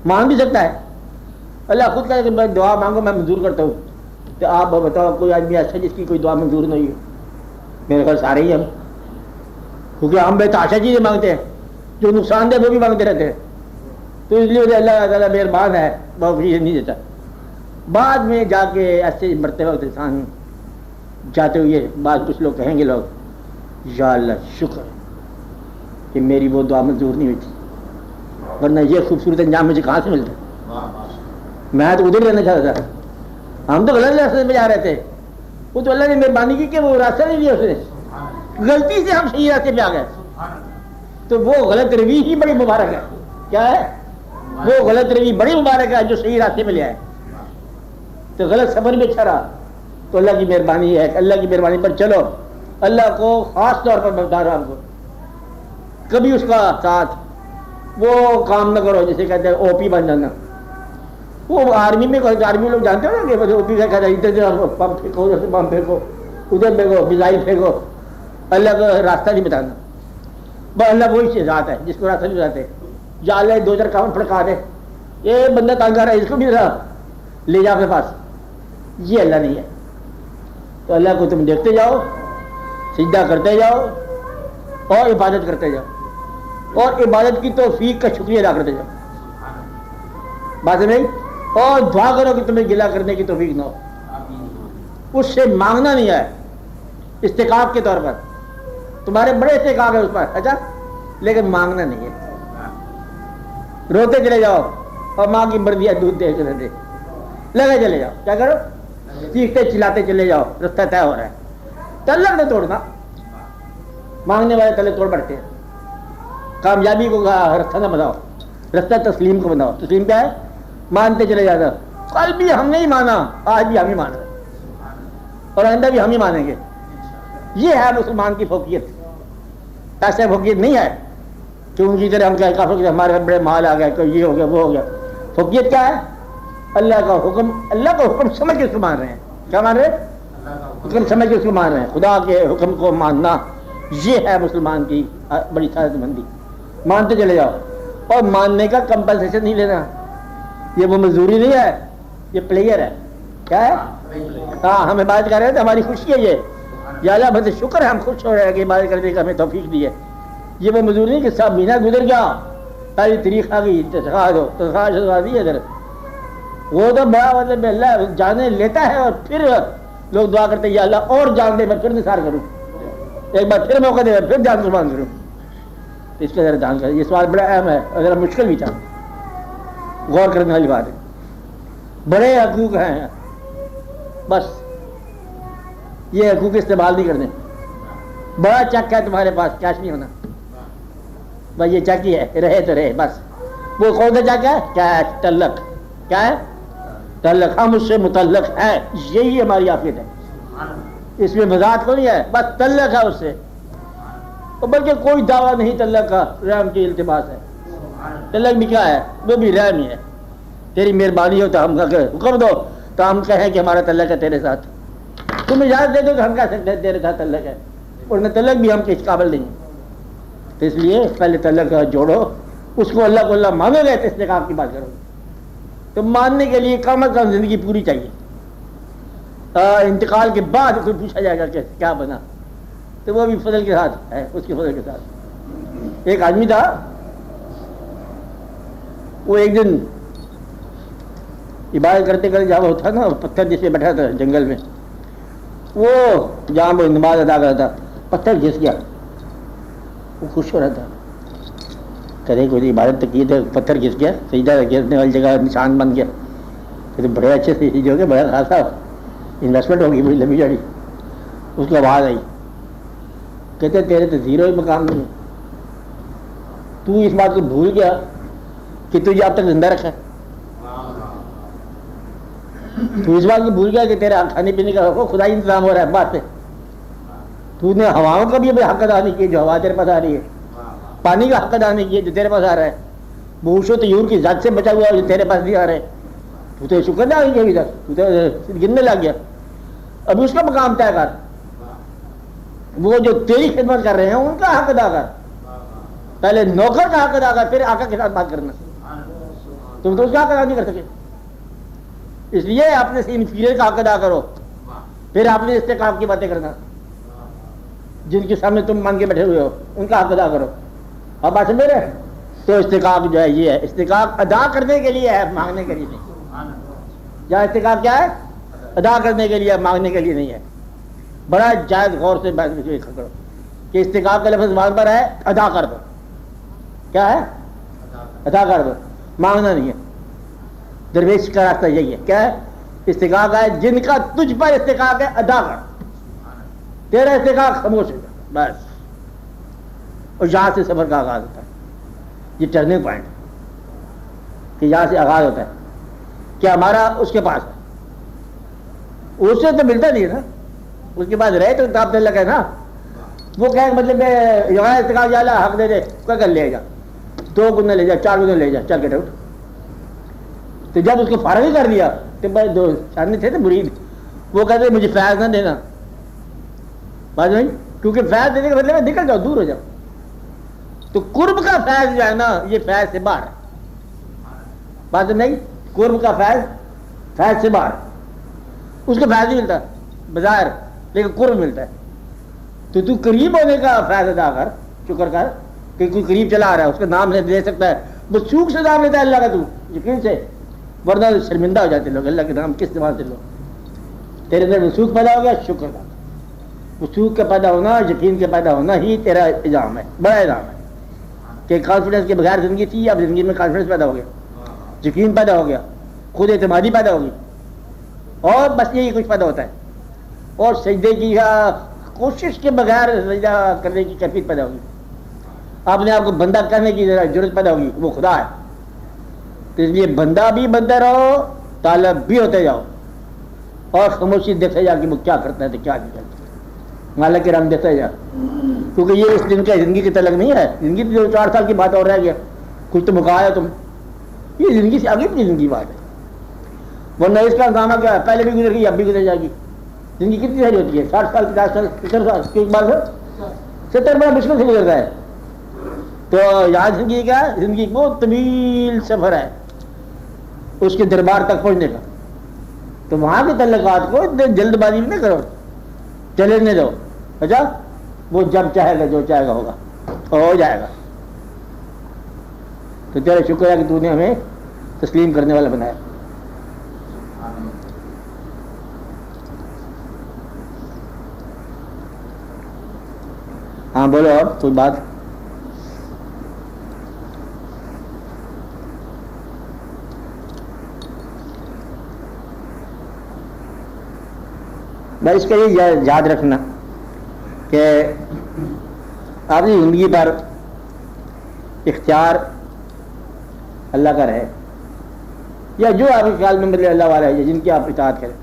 مان بھی سکتا ہے، اللہ خود کہے کہ میں دعا مانگو میں منظور کرتا ہوں. تو آپ بتاؤ کوئی آدمی ایسا جس کی کوئی دعا منظور نہیں ہے؟ میرے خیال سارے ہی ہم، کیونکہ ہم بے تحاشا چیزیں مانگتے ہیں جو نقصان دہ وہ بھی مانگتے رہتے ہیں. تو اس لیے اللہ تعالیٰ مہربان ہے، بہت چیزیں نہیں دیتا. بعد میں جا کے ایسے مرتے وقت انسان جاتے ہوئے بعد کچھ لوگ کہیں گے، لوگ یا اللہ شکر کہ میری وہ دعا منظور نہیں ہوئی تھی، ورنہ یہ خوبصورت انجام مجھے کہاں سے ملتا. میں تو ادھر رہنا چاہتا تھا، ہم تو غلط راستے پہ جا رہے تھے. وہ تو اللہ نے مہربانی کی کہ وہ راستہ نہیں دیا اس نے، غلطی سے ہم صحیح راستے پہ آ گئے. تو وہ غلط روی ہی بڑی مبارک ہے. کیا ہے وہ غلط روی بڑی مبارک ہے جو صحیح راستے پہ لے آئے. تو غلط سفر میں اچھا رہا تو اللہ کی مہربانی ہے. اللہ کی مہربانی پر چلو. اللہ کو خاص طور پر بتا رہا ہم کو کبھی اس کا ساتھ وہ کام نہ کرو جسے کہتے ہیں او پی بن جانا. وہ آرمی میں آرمی لوگ جانتے ہو نا کہ او پی کا کہتا ہے ادھر پمپ پھینکو، ادھر سے پمپ پھینکو، ادھر پھینکو، میزائل پھینکو. اللہ کا راستہ نہیں بتانا. بس اللہ وہی چیز ذات ہے جس کو راستہ نہیں بتاتے. یا اللہ دو چار کام پھڑکا دے، یہ بندہ تنگ کر رہا ہے اس کو بھی لے جا اپنے پاس، یہ اللہ نہیں ہے. تو اللہ کو تم دیکھتے جاؤ، سجدہ کرتے جاؤ اور عبادت کرتے جاؤ، اور عبادت کی توفیق کا شکریہ ادا کرتے جاؤ. بات نہیں، اور دعا کرو کہ تمہیں گلہ کرنے کی توفیق نہ ہو. اس سے مانگنا نہیں ہے استحقاق کے طور پر، تمہارے بڑے استحقاق ہے اس پر، اچھا، لیکن مانگنا نہیں ہے. روتے چلے جاؤ اور ماں کی مرضی ہے دودھ دے چلے دے، لگے چلے جاؤ. کیا کرو؟ چیختے چلاتے چلے جاؤ، رستہ طے ہو رہا ہے. تلک نہیں توڑنا، مانگنے والے تلے توڑ پڑتے ہیں. کامیابی کو رستہ نہ بناؤ، رستہ تسلیم کو بناؤ. تسلیم کیا ہے؟ مانتے چلے جاتا. کل بھی ہم نہیں مانا، آج بھی ہم ہی مان رہے اور آئندہ بھی ہم ہی مانیں گے. یہ ہے مسلمان کی فوقیت. ایسا فوقیت نہیں ہے کہ ان کی طرح ہم کیا کافر ہمارے بڑے مال آ گئے، کوئی یہ ہو گیا وہ ہو گیا. فوقیت کیا ہے؟ اللہ کا حکم سمجھ کے اس کو مان رہے ہیں. کیا مان رہے ہیں؟ حکم سمجھ کے اس کو مان رہے ہیں. خدا کے حکم کو ماننا یہ ہے مسلمان کی بڑی سعادت مندی. مانتے چلے جاؤ اور ماننے کا کمپنسیشن نہیں لینا. یہ وہ مزدوری نہیں ہے، یہ پلیئر ہے. کیا ہے؟ ہاں ہم عبادت کر رہے ہیں تو ہماری خوشی ہے یہ. یا اللہ بہت شکر ہے، ہم خوش ہو رہے ہیں کہ عبادت کرنے کا ہمیں توفیق دی ہے. یہ وہ مزدوری نہیں کہ سب مہینہ گزر گیا، ساری تاریخ آ گئی، تنخواہ دی ادھر. وہ تو بڑا مطلب اللہ جانے لیتا ہے اور پھر لوگ دعا کرتے ہیں یا اللہ اور جان دے میں پھر نثار کروں، ایک بار پھر موقع دے پھر جان قربان کروں. اس کا ذرا دھیان کریں. یہ سوال بڑا اہم ہے اور ذرا مشکل بھی تھا، غور کرنے والی بات ہے. بڑے حقوق ہیں، بس یہ حقوق استعمال نہیں کرنے. بڑا چیک ہے تمہارے پاس، کیش نہیں ہونا، بس یہ چیک ہی ہے، رہے تو رہے بس. وہ کون سا چیک ہے؟ کیش. تعلق کیا ہے؟ تعلق، ہم اس سے متعلق ہیں، یہی ہماری عافیت ہے. اس میں وضاحت کو نہیں ہے، بس تعلق ہے اس سے، اور بلکہ کوئی دعویٰ نہیں تعلق کا، رحم کی التماس ہے۔ تعلق بھی کیا ہے؟ وہ بھی رحم ہی ہے، تیری مہربانی ہو تو ہم حکم دو تو ہم کہیں کہ ہمارا تعلق ہے تیرے ساتھ، تم اجازت دے دو تو ہم کہہ سکتے ہیں تیرے ساتھ تعلق ہے، ورنہ تعلق بھی ہم کس قابل نہیں ہیں۔ تو اس لیے پہلے تعلق جوڑو، اس کو اللہ مانو گے تو استحقاق کی بات کرو گے، تو ماننے کے لیے کم از کم زندگی پوری چاہیے۔ انتقال کے بعد کوئی پوچھا جائے گا کہ کیا بنا، تو وہ بھی فضل کے ساتھ ہے، اس کے فضل کے ساتھ۔ ایک آدمی تھا، وہ ایک دن عبادت کرتے کرتے جہاں وہ تھا نا پتھر جس پہ بیٹھا تھا جنگل میں، وہ جہاں وہ نماز ادا کر رہا تھا پتھر گھس گیا، وہ خوش ہو رہا تھا، کرے کوئی عبادت تو کی تو پتھر گھس گیا، سجدہ گھسنے والی جگہ نشان بن گیا، تو بڑے اچھے سے جو کہ بڑا خاصا انویسٹمنٹ ہوگی بڑی لمبی چڑی۔ اس کی آواز آئی، کہتے تیرے تو زیرو ہی مقام نہیں ہے، تو اس بات کو بھول گیا کہ تجھے اب تک زندہ رکھا ہے، تو اس بات کو بھول گیا کہ تیرا کھانے پینے کا خدائی انتظام ہو رہا ہے بات پہ، تو نے ہواؤں کا بھی ابھی حق ادا نہیں کیا جو ہوا تیرے پاس آ رہی ہے، پانی کا حق ادا نہیں کیا جو تیرے پاس آ رہا ہے، بوش و طیور کی ذات سے بچا ہوا جو تیرے پاس نہیں آ رہے، تو تو شکر نہ ہوئی ابھی تک، تو تو گننے لگ گیا، ابھی اس کا مقام طے کر، وہ جو تیری خدمت کر رہے ہیں ان کا حق ادا کر، پہلے نوکر کا حق ادا کر، پھر آقا کے ساتھ بات کرنا، تم تو اس کا حق ادا نہیں کر سکے، اس لیے اپنے انفیریئر کا حق ادا کرو، پھر اپنے استحقاق کی باتیں کرنا، جن کے سامنے تم مان کے بیٹھے ہوئے ہو ان کا حق ادا کرو۔ اب بات سمجھ رہے؟ تو استحقاق جو ہے یہ ہے، استحقاق ادا کرنے کے لیے ہے، مانگنے کے لیے نہیں۔ یا استحقاق کیا ہے؟ ادا کرنے کے لیے، مانگنے کے لیے نہیں ہے۔ بڑا جائز غور سے بات کرو کہ استحقاق کا لفظ زبان پر ہے ادا کر دو، کیا ہے؟ ادا کر دو، مانگنا نہیں ہے۔ درویش کا راستہ یہی ہے، کیا ہے؟ استحقاق ہے جن کا تجھ پر استحقاق ہے ادا کر، تیرا استحقاق خاموش ہو جائے بس، اور یہاں سے سفر کا آغاز ہوتا ہے، یہ ٹرننگ پوائنٹ کہ یہاں سے آغاز ہوتا ہے کہ ہمارا اس کے پاس ہے، اس سے تو ملتا نہیں ہے نا، اس کے بعد رہے تو آپ دل لگے نا، وہ کہ مطلب یہاں استحقاق یا اللہ حق دے دے، کیا کر لے جا، 2 گنے لے جا، 4 گنے لے جا، چل کے اٹھ۔ تو جب اس کو فارغ ہی کر دیا تو بھائی 2 سامنے تھے نا مرید، وہ کہتے مجھے فیض نہ دینا، بات نہیں، کیونکہ فیض دینے کا مطلب ہے نکل جاؤ، دور ہو جاؤ۔ تو قرب کا فیض جو ہے نا یہ فیض سے باہر ہے، بات نہیں، قرب کا فیض سے باہر، اس کو فیض نہیں ملتا بظاہر لیکن قرب ملتا ہے۔ تو قریب ہونے کا فیض ادا کر، شکر کر کہ کوئی قریب چلا آ رہا ہے، اس کا نام دے سکتا ہے، وہ سوکھ سے نام لیتا ہے اللہ کا، تو یقین سے، ورنہ شرمندہ ہو جاتے لوگ، اللہ کے نام کس زبان سے لو، تیرے اندر وسوخ پیدا ہو گیا، شکر کا، وسوخ کا پیدا ہونا، یقین کے پیدا ہونا ہی تیرا انعام ہے، بڑا انعام ہے کہ کانفیڈنس کے بغیر زندگی تھی، اب زندگی میں کانفیڈنس پیدا ہو گیا، یقین پیدا ہو گیا، خود اعتمادی پیدا ہوگی، اور بس یہی کچھ پیدا ہوتا ہے، اور سجدے کی کوشش کے بغیر سجدہ کرنے کی کیفیت پیدا ہوگی، اپنے آپ کو بندہ کرنے کی ضرورت پیدا ہوگی، وہ خدا ہے، تو اس لیے بندہ بھی بنتے رہو، طالب بھی ہوتے جاؤ، اور خاموشی دیکھتے جا کہ وہ کیا کرتا ہے تو کیا نہیں کرتا، مالک کے رنگ دیکھتے جا، کیونکہ یہ اس دن کا زندگی کی تلک نہیں ہے، زندگی تو 4 سال کی بات اور رہ گیا، کچھ تو مکایا تم، یہ زندگی سے آگے کی زندگی بات ہے، ورنہ اس کا ہنگامہ کیا ہے، پہلے بھی گزر گئی اب بھی گزر جائے گی، زندگی کتنی ساری ہوتی ہے، 60 سال 50 سال 70 سال کے بعد 70 بڑا مشکل سے گزرتا ہے، تو یہاں زندگی کا زندگی بہت طویل سفر ہے اس کے دربار تک پہنچنے کا، تو وہاں کے تعلقات کو جلد بازی میں نہ کرو، چلنے دو، اچھا وہ جب چاہے گا جو چاہے گا ہوگا اور ہو جائے گا، تو تیرا شکر ہے کہ تو نے ہمیں تسلیم کرنے والا بنایا۔ ہاں بولو اور کوئی بات؟ میں اس کے لیے یاد رکھنا کہ آپ کی زندگی پر اختیار اللہ کا رہے، یا جو آپ کے خیال میں مطلب اللہ والا ہے جن کی آپ اطاعت کریں،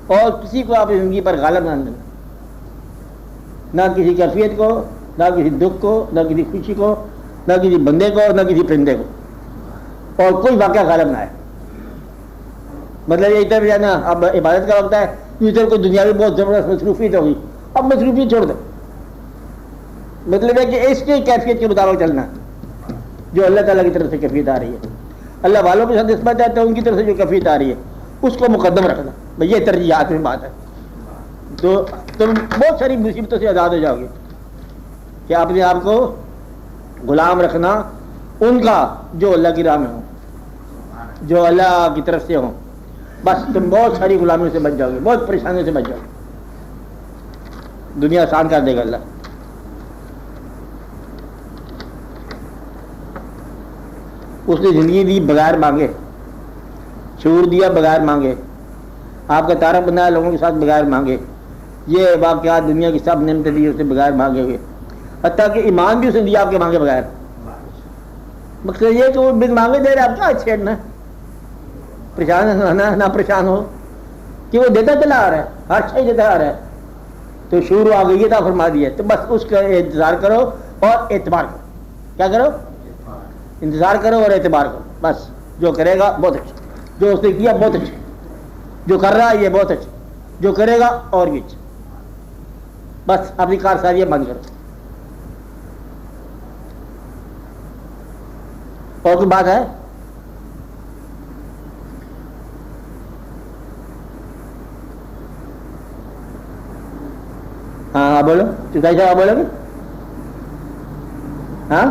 اور کسی کو آپ زندگی پر غالب نہ دینا، نہ کسی کیفیت کو، نہ کسی دکھ کو، نہ کسی خوشی کو، نہ کسی بندے کو، نہ کسی پرندے کو، اور کوئی واقعہ غالب نہ ہے۔ مطلب یہ ادھر جو ہے نا اب عبادت کا وقت ہے، ادھر کوئی دنیاوی بہت زبردست مصروفیت ہوگی، اب مصروفیت چھوڑ دو۔ مطلب ہے کہ اس کی کیفیت کے مطابق چلنا جو اللہ تعالیٰ کی طرف سے کیفیت آ رہی ہے، اللہ والوں کے ساتھ نسبت ہے تو ان کی طرف سے جو کیفیت آ رہی ہے اس کو مقدم رکھنا، بھئی یہ ترجیحات میں بات ہے، تو تم بہت ساری مصیبتوں سے آزاد ہو جاؤ گے کہ اپنے آپ کو غلام رکھنا ان کا جو اللہ کی راہ میں ہوں، جو اللہ کی طرف سے ہوں، بس تم بہت ساری غلامیوں سے بچ جاؤ گے، بہت پریشانیوں سے بچ جاؤ گے، دنیا آسان کر دے گا اللہ۔ اس نے زندگی دی بغیر مانگے، شعور دیا بغیر مانگے، آپ کا تعارف بنایا لوگوں کے ساتھ بغیر مانگے، یہ واقعات دنیا کی سب نعمتیں دی اس نے بغیر مانگے ہوئے، حتیٰ کہ ایمان بھی اس نے دیا آپ کے مانگے بغیر۔ مقصد یہ کہ وہ بن مانگے دے رہے، آپ کیا چھیڑنا، پریشان ہونا نہ پریشان ہو کہ وہ دیتا چلا آ رہا ہے، ہر شے دیتا آ رہا ہے، تو شعور آ گئی تھا فرما دیا، تو بس اس کا انتظار کرو اور اعتبار کرو۔ کیا کرو؟ انتظار کرو اور اعتبار کرو، بس جو کرے گا بہت اچھا، جو اس نے کیا بہت اچھا، جو کر رہا ہے یہ بہت اچھا، جو کرے گا اور بھی اچھا، بس اپنی کار ساریاں بند کرو۔ اور کوئی بات ہے؟ ہاں بولو، چکائی صاحب بولو گے؟ ہاں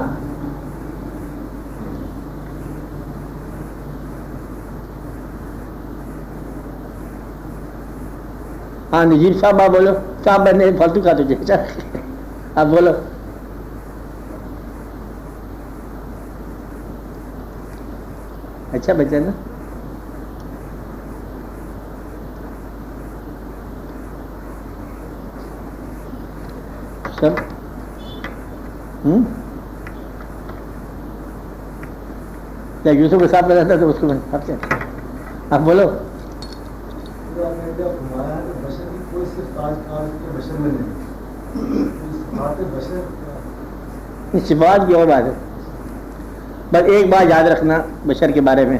ہاں نجیب صاحب آپ بولو، صاحب میں نے فالتو کہا تجھے، آپ بولو۔ اچھا بچہ نا، سب یوسف کے ساتھ میں رہتا تو اس کو آپ بولو۔ صفات کی اور بات ہے، بس ایک بات یاد رکھنا بشر کے بارے میں،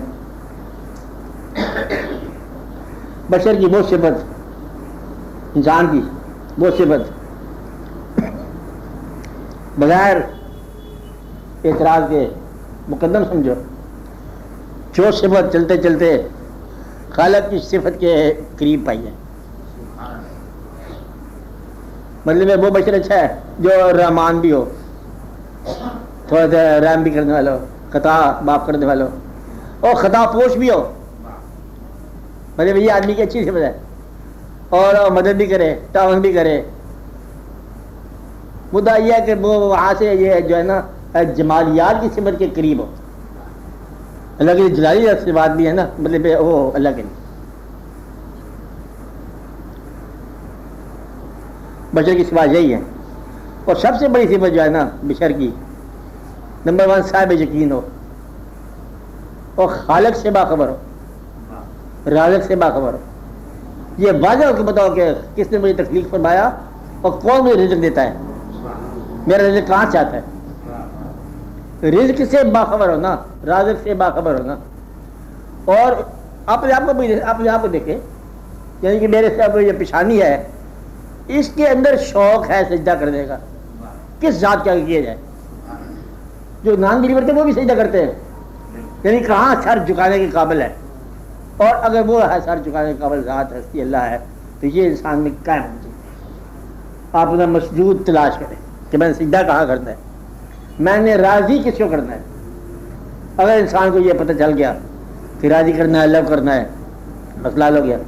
بشر کی وہ صفت، انسان کی وہ صفت بغیر اعتراض کے مقدم سمجھو، جو صفت چلتے چلتے خالق کی صفت کے قریب پائی ہے۔ مطلب وہ بشر اچھا ہے جو رحمان بھی ہو، تھوڑا سا رحم بھی کرنے والا ہو، خطا معاف کرنے والا ہو، اور خطا پوش بھی ہو، مطلب یہ آدمی کی اچھی صفت ہے، اور مدد بھی کرے، تعاون بھی کرے۔ مدعا یہ ہے کہ وہ وہاں سے یہ جو ہے نا جمالیات کی صفت کے قریب ہو، اللہ کی جلالی صفات بھی ہے نا، مطلب وہ اللہ کے لیے بشر کی صفات یہی ہے۔ اور سب سے بڑی صفت جو ہے نا بشر کی، نمبر 1 صاحب یقین ہو، اور خالق سے باخبر ہو، رازق سے باخبر ہو، یہ واضح ہو کے بتاؤ کہ کس نے مجھے تکلیف فرمایا اور کون مجھے رزق دیتا ہے، میرا رزق کہاں سے آتا ہے، رزق سے باخبر ہونا، رازق سے باخبر ہونا، اور اپنے آپ کو دیکھے، یعنی کہ میرے سے اب یہ پیشانی ہے، اس کے اندر شوق ہے سجدہ کرنے کا، کس ذات کیا کیا جائے، جو نان بلیور تھے وہ بھی سجدہ کرتے ہیں، یعنی کہاں سر جھکانے کے قابل ہے، اور اگر وہ ہے سر جھکانے کے قابل ذات ہستی اللہ ہے تو یہ انسان میں قائم ہو جائے۔ آپ اپنا مسجود تلاش کریں کہ میں نے سجدہ کہاں کرنا ہے، میں نے راضی کس کو کرنا ہے۔ اگر انسان کو یہ پتہ چل گیا کہ راضی کرنا ہے اللہ کرنا ہے، مسئلہ حل ہو گیا۔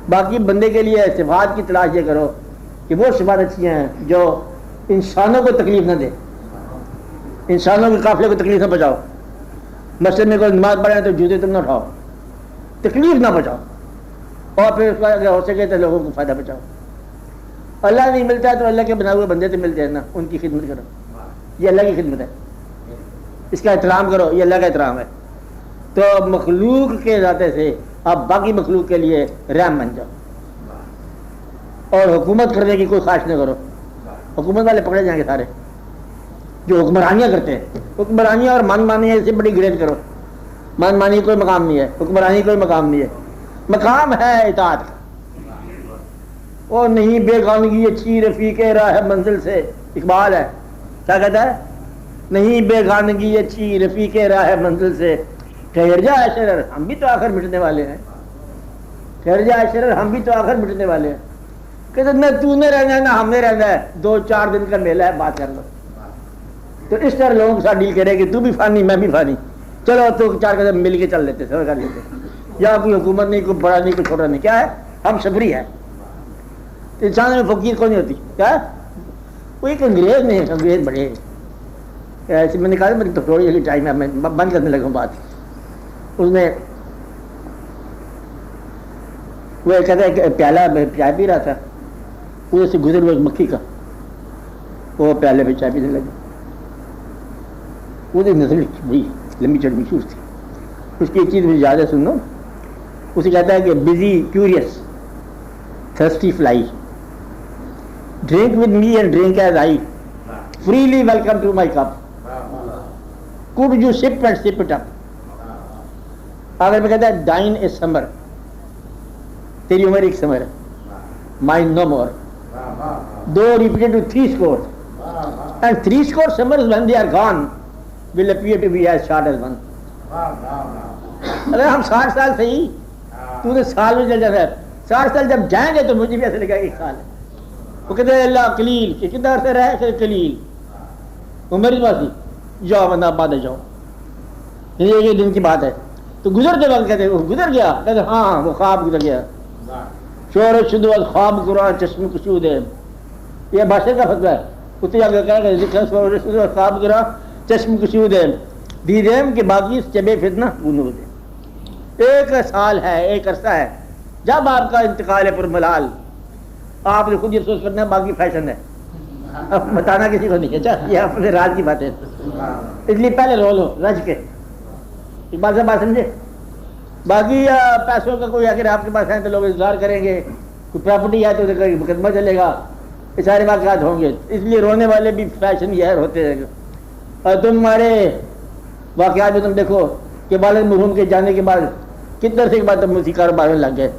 باقی بندے کے لیے صفات کی تلاش یہ کرو کہ وہ صفات اچھی ہیں جو انسانوں کو تکلیف نہ دے، انسانوں کے قافلے کو تکلیف نہ پہنچاؤ۔ مسجد میں کوئی نماز پڑھے تو جوتے تم نہ اٹھاؤ، تکلیف نہ پہنچاؤ، اور پھر اس کا اگر ہو سکے تو لوگوں کو فائدہ پہنچاؤ۔ اللہ نہیں ملتا ہے تو اللہ کے بنائے ہوئے بندے تو ملتے ہیں نا، ان کی خدمت کرو، یہ اللہ کی خدمت ہے، اس کا احترام کرو، یہ اللہ کا احترام ہے۔ تو مخلوق کے ذاتے سے آپ باقی مخلوق کے لیے رحم بن جاؤ، اور حکومت کرنے کی کوئی خواہش نہ کرو. حکومت والے پکڑے جائیں گے سارے جو حکمرانیاں کرتے ہیں. حکمرانیاں اور من مانی سے بڑی گریز کرو. من مانی کوئی مقام نہیں ہے, حکمرانی کوئی مقام نہیں ہے. مقام ہے اطاعت کا. اور نہیں بیگانگی اچھی رفیق راہ منزل سے, اقبال ہے کیا کہتا ہے, نہیں بیگانگی اچھی رفیق راہ منزل سے, ٹھہر جا شرر ہم بھی تو آخر مٹنے والے ہیں. ٹھہر جا شرر ہم بھی تو آخر مٹنے والے ہیں. کہ نہ تو نے رہنا ہے نہ ہم نے رہنا ہے, 2-4 دن کا میلہ ہے, بات کر لو. تو اس طرح لوگوں کے ساتھ ڈیل کرے کہ تو بھی فانی میں بھی فانی, چلو تو 4 قدم مل کے چل لیتے, سفر کر لیتے. یا کوئی حکومت نہیں, کوئی بڑا نہیں, کوئی چھوٹا نہیں, کیا ہے ہم سفری ہے. انسان میں فقیر کون نہیں ہوتی, کیا وہ ایک انگریز نہیں, انگریز بڑے ایسے. میں نے کہا میری تو تھوڑی جی ٹائم ہے, میں بند کرنے لگا ہوں بات. اس نے وہ کہتا ہے کہ پیالہ میں چائے پی رہا تھا, ادھر سے گزر ہوئے مکھی کا, وہ پیالے میں چائے پینے لگے. وہ نسل بڑی لمبی چڑ مشہور تھی. اس کی ایک چیز مجھے یاد ہے, سن لو. اسے کہتا ہے کہ busy curious thirsty fly, drink with me and drink as I, freely welcome to my cup, could you sip and sip it up. اگر میں کہتا ہے ڈائن اے سمر, تیری عمر ایک سمر ہے, mind no more, though repeated to 3 scores, and 3 score summers when they are gone will appear to be as short as one. اگر ہم 60 سال سے ہی, تو نے سال میں چل جانا ہے, 60 سال جب جائیں گے تو مجھے بھی ایسے لگا 1 سال ہے. وہ کہتے ہیں اللہ قلیل, کہ کتنا عرصہ رہے, کہ قلیل عمر باسی, جاؤ ورنہ بعد جاؤ. یہ دن کی بات ہے. تو گزرتے وقت کہتے وہ گزر گیا, کہتے ہاں وہ خواب گزر گیا. شور شد خواب قرآن چشم کشود ہے, یہ بادشاہ کا فتویٰ ہے. اتنے آگے کہا کہ خواب قرآن چشم کشود ہے, دیدیم کے باقی چبے فتنہ بنود ہے. ایک سال ہے, ایک عرصہ ہے جب آپ کا انتقال ہے پر ملال. آپ نے خود یہ افسوس کرنا ہے, باقی فیشن ہے, اب بتانا کسی کو نہیں. اچھا یہ اپنے راز کی بات ہے, اس لیے پہلے رو لو رج کے. ایک بات سے بات سمجھے. باقی پیسوں کا کوئی اگر آپ کے پاس ہے تو لوگ انتظار کریں گے, کوئی پراپرٹی ہے تو مقدمہ چلے گا, یہ سارے واقعات ہوں گے. اس لیے رونے والے بھی فیشن یہ ہوتے ہیں. اور تمہارے واقعات میں تم دیکھو کہ والد مرحوم کے جانے کے بعد کتنے عرصے کے بعد تم اسی کاروبار میں لگ گئے.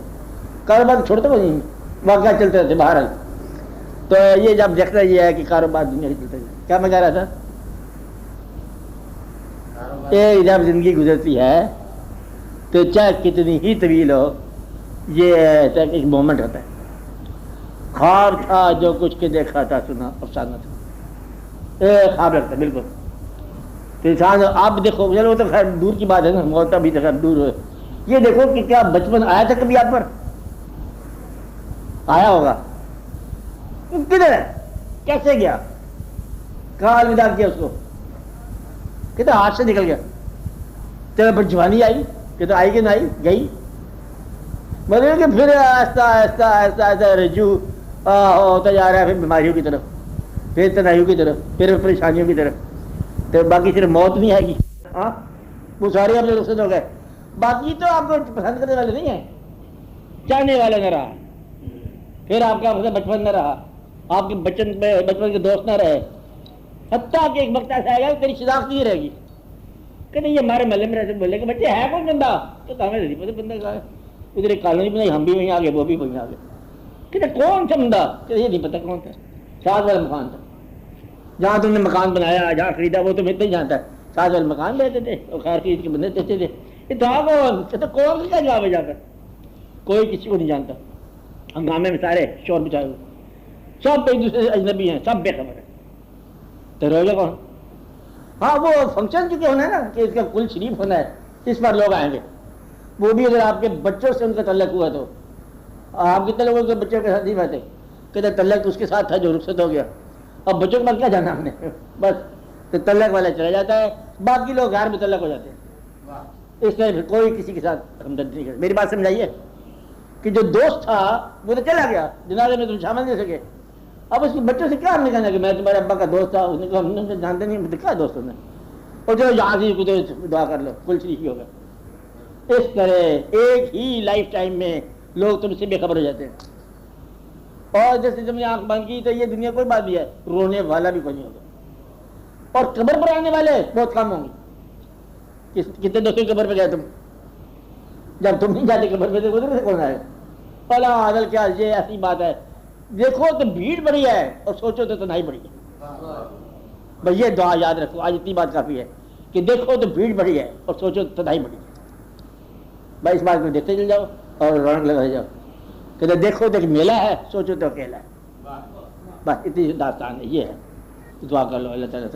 کاروبار چھوڑتے ہو نہیں, واقعہ چلتے رہتے باہر. تو یہ جب دیکھنا یہ ہے کہ کاروبار دنیا کی چلتا ہے. کیا میں کہہ رہا تھا, ایک جب زندگی گزرتی ہے تو چاہے کتنی ہی طویل ہو, یہ ایک مومنٹ ہوتا ہے. خواب تھا جو کچھ کے دیکھا تھا, سنا افسانہ تھا, خواب لگتا ہے بالکل. تو انسان آپ دیکھو, چلو وہ تو خیر دور کی بات ہے نا, موت ابھی تک دور ہے. یہ دیکھو کہ کیا بچپن آیا تھا کبھی آپ پر, آیا ہوگا, کدھر ہے, کیسے گیا, کہاں الوداع کیا اس کو, کہتے ہاتھ سے نکل گیا. چلو پھر جوانی آئی, کہتے آئی کہ نہ آئی, گئی. مطلب کہ پھر آہستہ آہستہ آہستہ آہستہ رجوع ہوتا جا رہا ہے, پھر بیماریوں کی طرف, پھر تنہائیوں کی طرف, پھر پریشانیوں کی طرف. تو باقی صرف موت نہیں آئے گی, ہاں وہ سارے آپ لوگ رخصت ہو گئے. باقی تو آپ کو پسند کرنے والے نہیں ہیں, چاہنے والے نہ رہا, پھر آپ کا بچپن نہ رہا, آپ کے بچپن کے دوست نہ رہے, حتیٰ کہ ایک وقت ایسا آئے گا کہ تیری شناخت نہیں رہے گی. کہ نہیں یہ ہمارے محلے میں ایسے بولے کہ بچے ہے کون بندہ, تو ہمیں نہیں پتہ بندہ کا ہے. ادھر ایک کالونی بنائی, ہم بھی وہیں آ گئے, وہ بھی وہیں آ گئے. کہتے کون سا بندہ, کہ یہ نہیں پتہ کون تھا. ساتھ والا مکان تھا, جہاں تم نے مکان بنایا, جہاں خریدا, وہ تم اتنا ہی جانتا ہے. ساتھ والے مکان بیچتے تھے اور خیر خرید کے بندے دیتے تھے. یہ تھا کون, کہتے کون کا جواب ہے جا کر, کوئی کسی کو نہیں جانتا. ہنگامے میں سارے شور بچائے ہوئے, سب ایک دوسرے سے اجنبی ہیں, سب بے خبر ہے. تو روزہ کون, ہاں وہ فنکشن چکے ہونا ہے نا کہ اس کا کل شریف ہونا ہے, اس پر لوگ آئیں گے. وہ بھی اگر آپ کے بچوں سے ان کا تعلق ہوا تو آپ کتنے لوگوں کے بچوں کے ساتھ نہیں بیٹھے, کہتے تعلق تو اس کے ساتھ تھا جو رخصت ہو گیا, اب بچوں کے بعد کیا جانا ہم نے, بس تو تعلق والا چلا جاتا ہے, باقی لوگ غیر متعلق ہو جاتے ہیں. اس طرح کوئی کسی کے ساتھ ہمدردی نہیں کرتا. میری بات سمجھائیے کہ جو دوست تھا وہ تو چلا گیا, جنازے میں تم شامل نہیں سکے. اب اس کے بچوں سے کیا ہم نے کہنا کہ میں تمہارے ابا کا دوست تھا, اس نے کہا ہم نے جانتے نہیں, مجھے کیا دوست ہونا, اور چلو یہاں سے کو دعا کر لو, کل شریف ہی ہوگا. اس طرح ایک ہی لائف ٹائم میں لوگ تم سے بے خبر ہو جاتے ہیں. اور جیسے جب نے آنکھ بند کی تو یہ دنیا کوئی بات نہیں ہے، رونے والا بھی کوئی نہیں ہوگا، اور قبر پر آنے والے بہت کم ہوں گے۔ کتنے دوستوں قبر پہ گئے تم؟ جب تم نہیں جاتے قبر پہ تو ادھر سے کون آئے؟ پلا عادل کیا یہ ایسی بات ہے، دیکھو تو بھیڑ بڑی ہے اور سوچو تو تنہائی بڑی ہے۔ بھائی یہ دعا یاد رکھو، آج اتنی بات کافی ہے کہ دیکھو تو بھیڑ بڑی ہے اور سوچو تو تنہائی بڑی ہے۔ بھائی اس بات میں دیکھتے چل جاؤ اور رونق لگا جاؤ کہ دیکھو تو ایک میلہ ہے، سوچو تو اکیلا ہے۔ بس اتنی داستان ہے، یہ ہے۔ دعا کر لو اللہ تعالیٰ